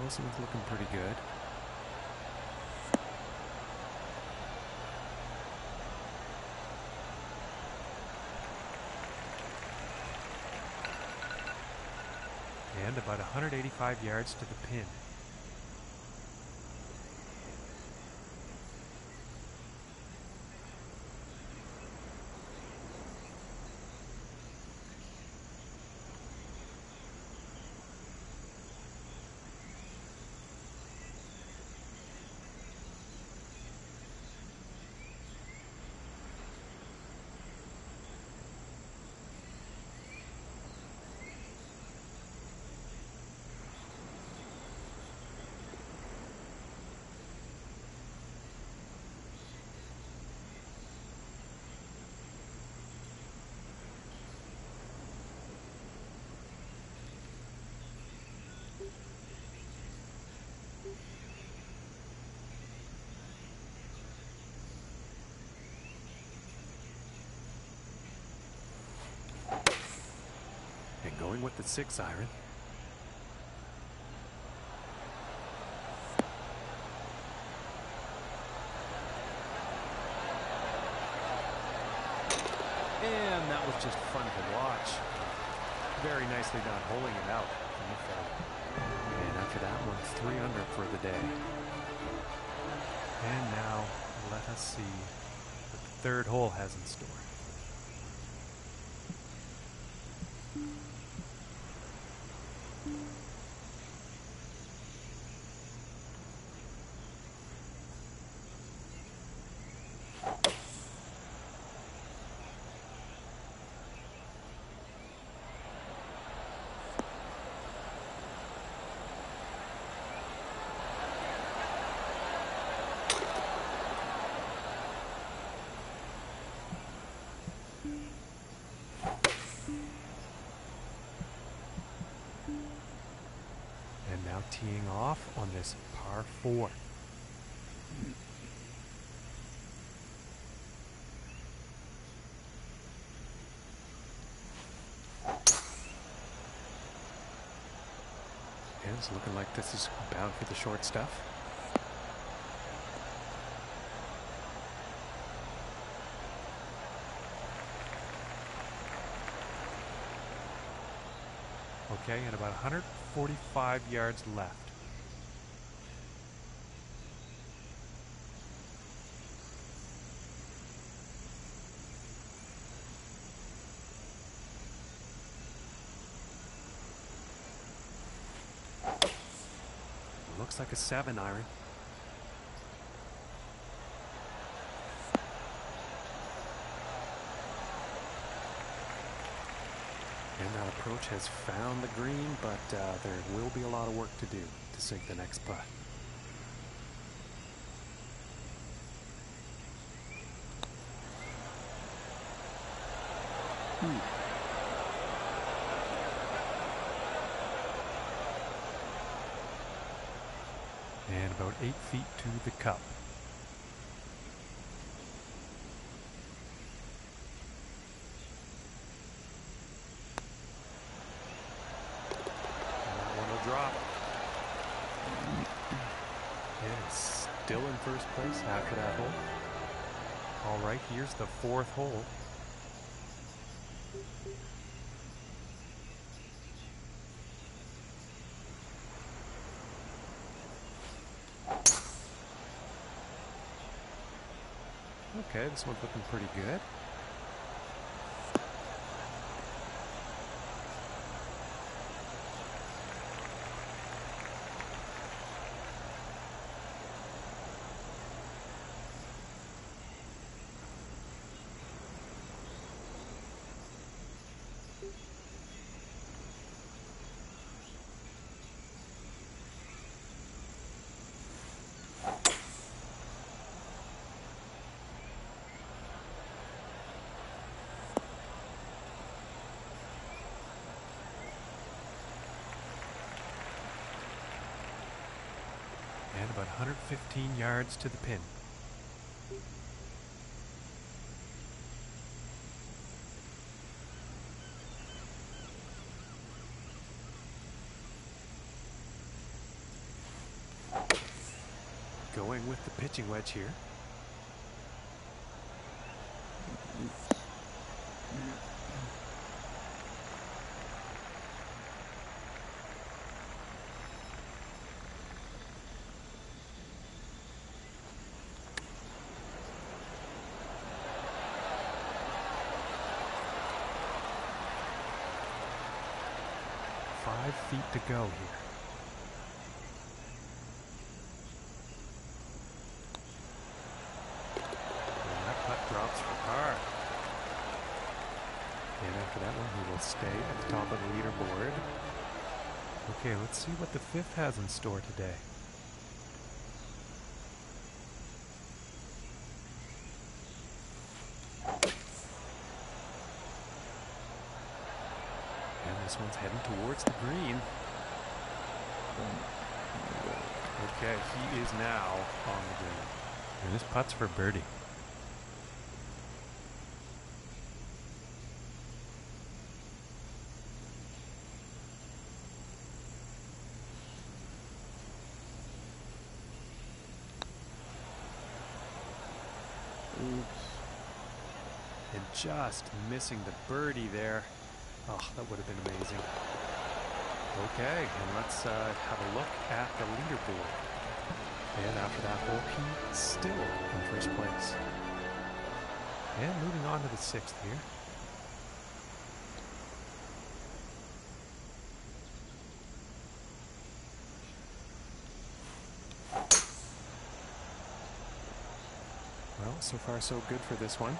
This one's looking pretty good. And about 185 yards to the pin. Going with the 6 iron. And that was just fun to watch. Very nicely done, holding it out from the fairway. And after that one, 3 under for the day. And now let us see what the third hole has in store. Teeing off on this par 4. And it's looking like this is bound for the short stuff. Okay, and about 145 yards left. Looks like a 7 iron. approach has found the green, but there will be a lot of work to do to sink the next putt. And about 8 feet to the cup. Drop. And it's still in first place after that hole. All right, here's the fourth hole. Okay, this one's looking pretty good. And about 115 yards to the pin. Going with the pitching wedge here. Five feet to go here. And that putt drops for par. And after that one, he will stay at the top of the leaderboard. Okay, let's see what the fifth has in store today. This one's heading towards the green. Okay, he is now on the green. And this putt's for birdie. Oops. And just missing the birdie there. Oh, that would have been amazing. Okay, and let's have a look at the leaderboard. And after that hole, he's still in first place. And moving on to the sixth here. Well, so far so good for this one.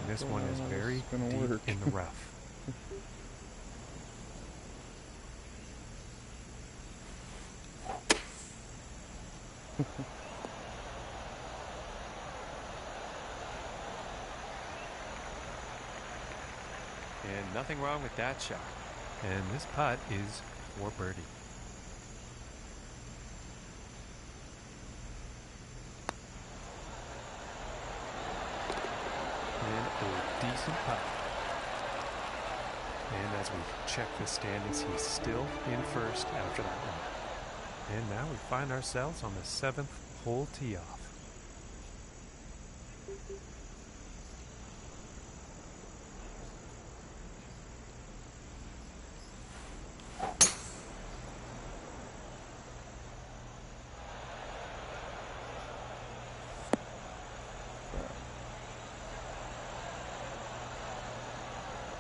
This one is very deep in the rough. And nothing wrong with that shot. And this putt is for birdie. And a decent putt. And as we check the standings, he's still in first after that one. And now we find ourselves on the 7th hole tee off.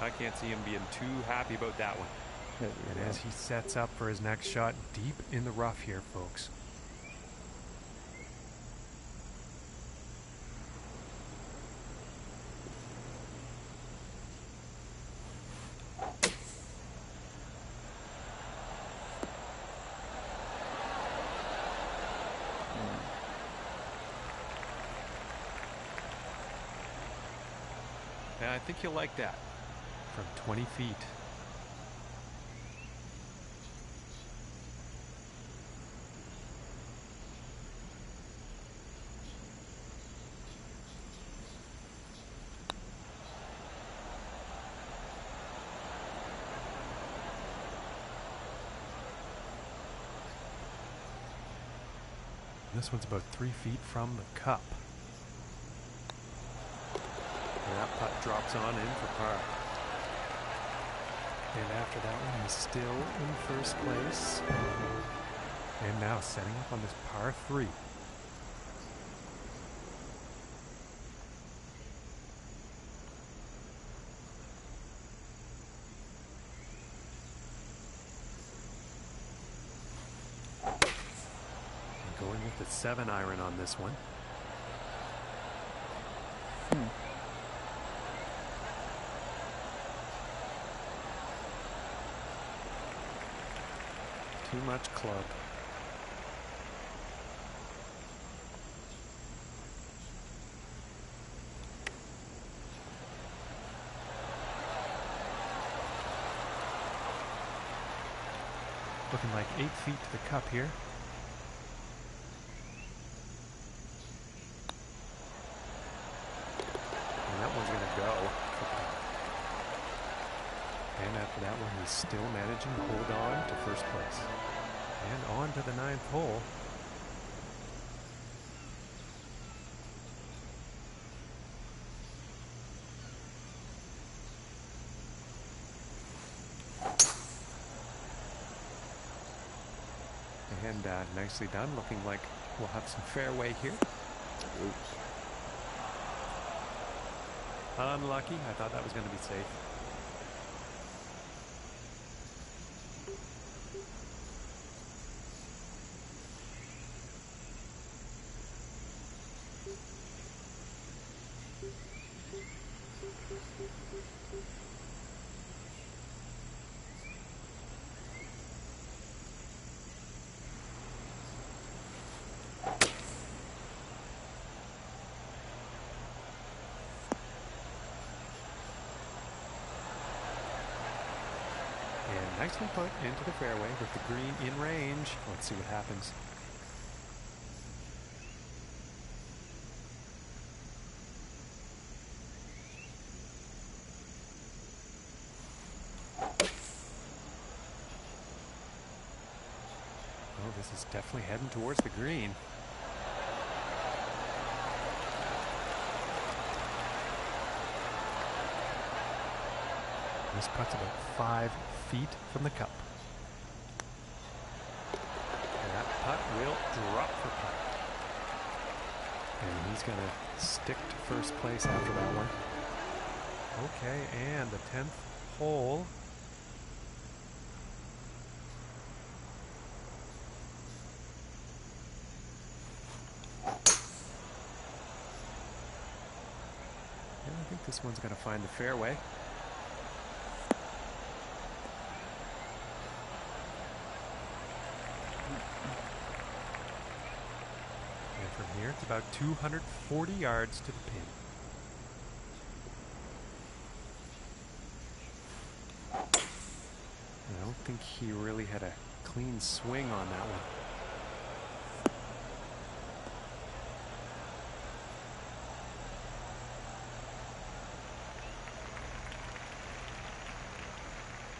I can't see him being too happy about that one. And as he sets up for his next shot, deep in the rough here, folks. Yeah, I think you'll like that. From 20 feet. This one's about 3 feet from the cup. And that putt drops on in for par. And after that one, he's still in first place. And now setting up on this par 3. And going with the 7-iron on this one. Too much club. Looking like 8 feet to the cup here. And that one's gonna go. And after that one, he's still managing to hold on to first place. And on to the 9th hole. And nicely done, looking like we'll have some fairway here. Oops. Unlucky, I thought that was going to be safe. Nicely put into the fairway with the green in range. Let's see what happens. Oh, this is definitely heading towards the green. This putt's about 5 feet from the cup. And that putt will drop for par. And he's going to stick to first place after that one. Okay, and the 10th hole. And I think this one's going to find the fairway. From here, it's about 240 yards to the pin. I don't think he really had a clean swing on that one.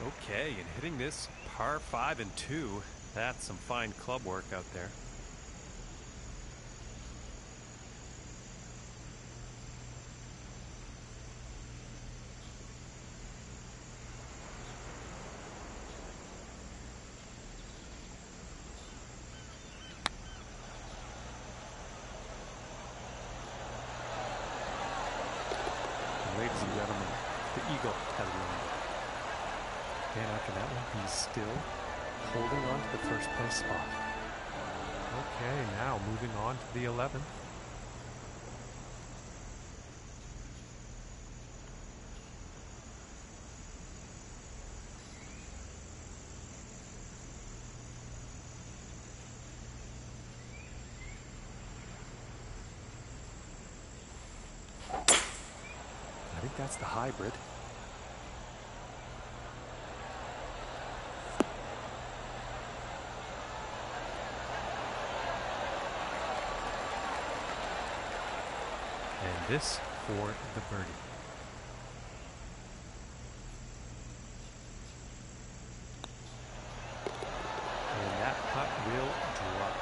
Okay, and hitting this par 5 and 2. That's some fine club work out there. Ladies and gentlemen, the Eagle has landed. And after that one, he's still holding on to the first place spot. Okay, now moving on to the 11th. I think that's the hybrid. And this for the birdie. And that putt will drop.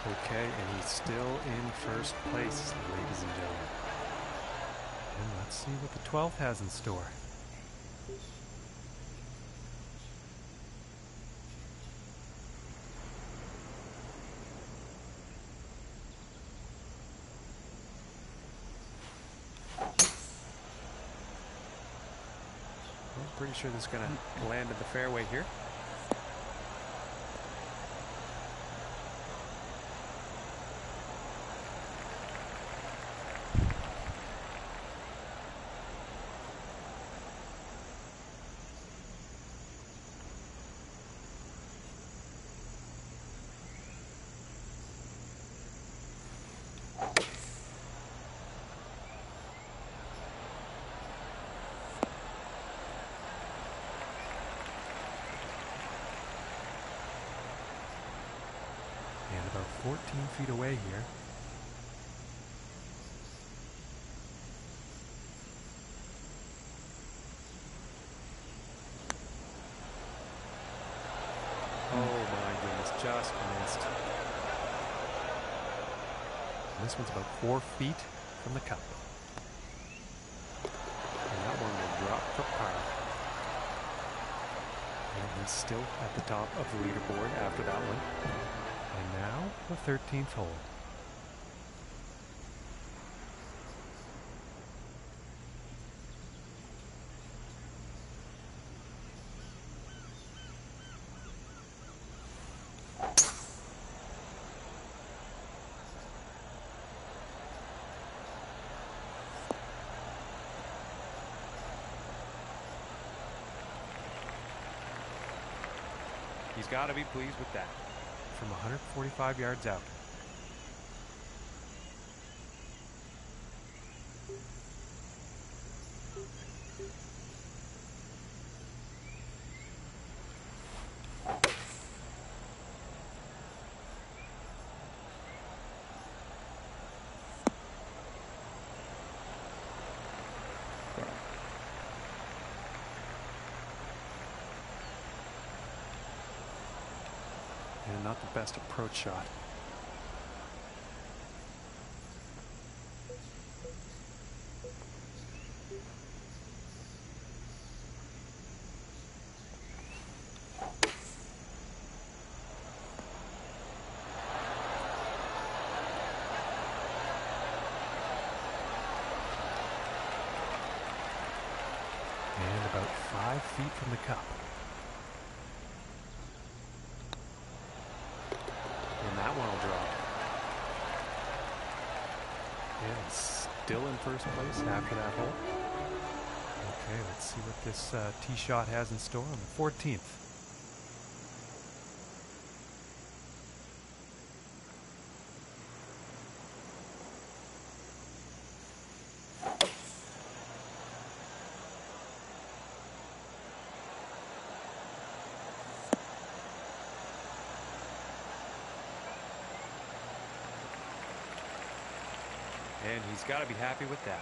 Okay, and he's still in first place, ladies and gentlemen. And let's see what the 12th has in store. I'm pretty sure this is going to land in the fairway here. And about 14 feet away here. Oh my goodness, just missed. And this one's about 4 feet from the cup. And that one will drop for par. And he's still at the top of the leaderboard after that one. And now the 13th hole. He's got to be pleased with that. From 145 yards out. And not the best approach shot. And about 5 feet from the cup. And that one will drop. And still in first place after that hole. Okay, let's see what this tee shot has in store on the 14th. And he's got to be happy with that.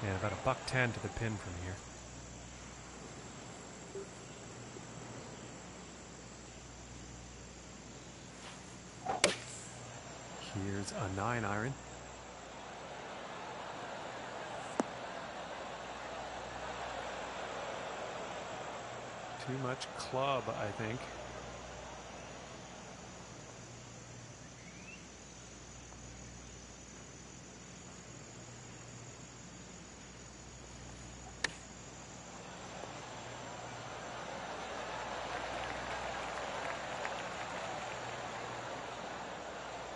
And about $110 to the pin from here. Here's a 9-iron. Too much club, I think.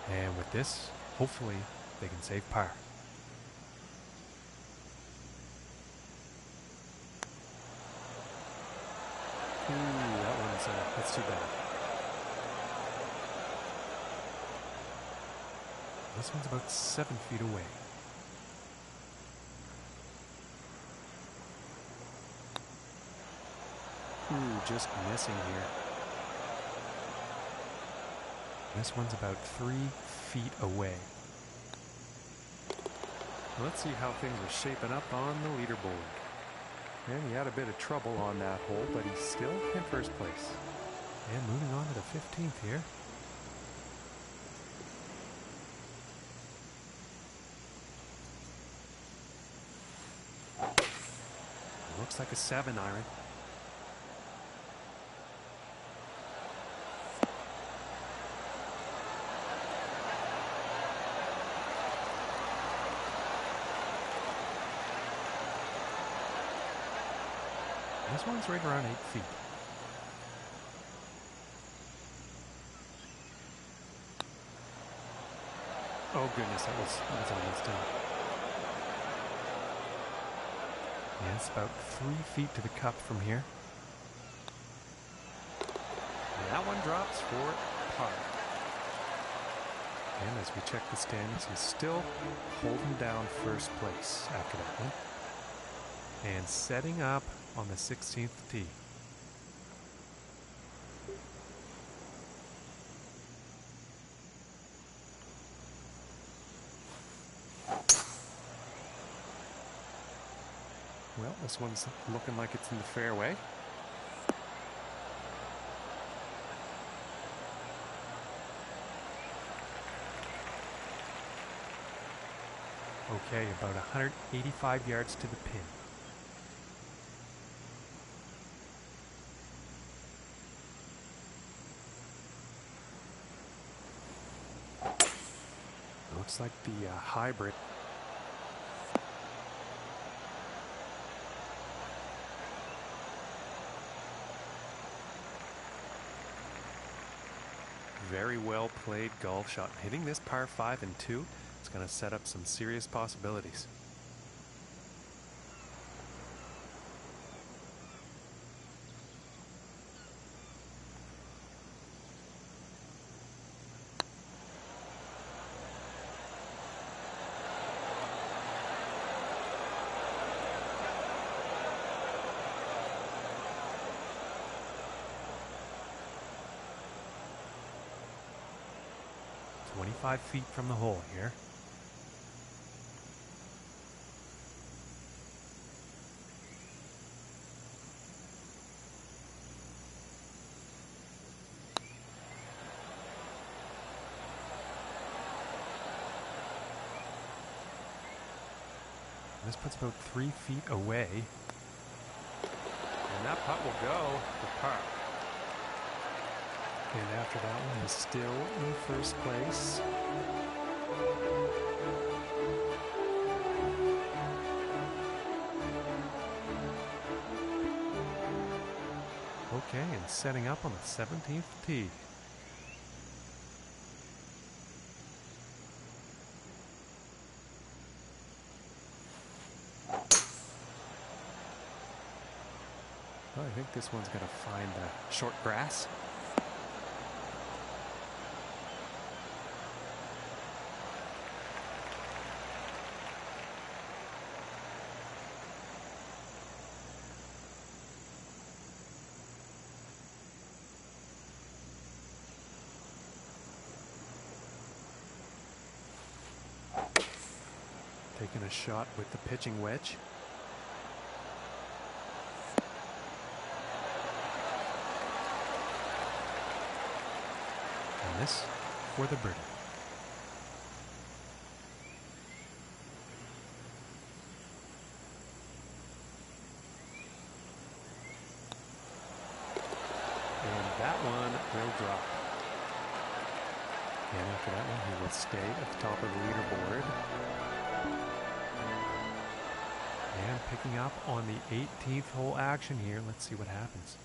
And with this, hopefully, they can save par. Ooh, that's too bad. This one's about 7 feet away. Ooh, just missing here. This one's about 3 feet away. Let's see how things are shaping up on the leaderboard. And he had a bit of trouble on that hole, but he's still in first place. And moving on to the 15th here. Looks like a 7-iron. This one's right around 8 feet. Oh goodness, that's almost done. Yeah, it's about 3 feet to the cup from here. And that one drops for par. And as we check the standings, he's still holding down first place after that one. And setting up on the 16th tee. Well, this one's looking like it's in the fairway. Okay, about 185 yards to the pin. Looks like the hybrid. Very well played golf shot. Hitting this par 5 and 2, it's going to set up some serious possibilities. Five feet from the hole here. This puts about 3 feet away. And that putt will go to par. And after that one, he's still in first place. Okay, and setting up on the 17th tee. Well, I think this one's going to find the short grass. Taking a shot with the pitching wedge. And this for the birdie. will drop. And after that one, he will stay at the top of the leaderboard. And picking up on the 18th hole action here. Let's see what happens.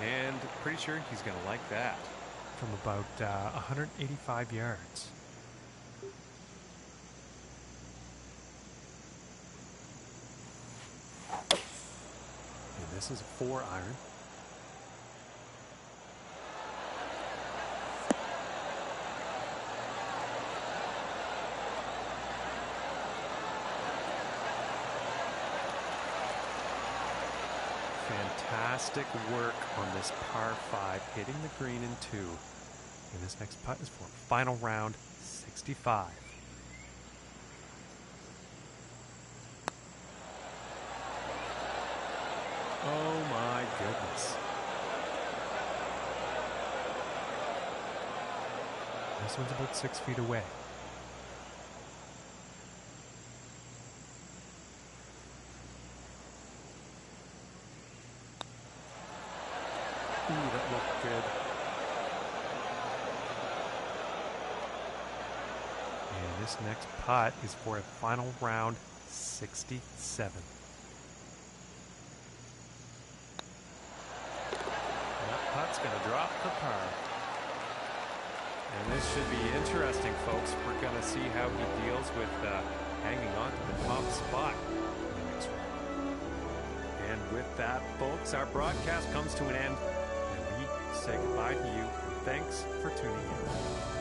And pretty sure he's going to like that. From about 185 yards. And this is a 4-iron. Fantastic work on this par 5, hitting the green in 2. And this next putt is for final round 65. Oh my goodness. This one's about 6 feet away. Ooh, that looked good. And this next putt is for a final round 67. That putt's going to drop for par. And this should be interesting, folks. We're going to see how he deals with hanging on to the top spot in the next round. And with that, folks, our broadcast comes to an end. Say goodbye to you, and thanks for tuning in.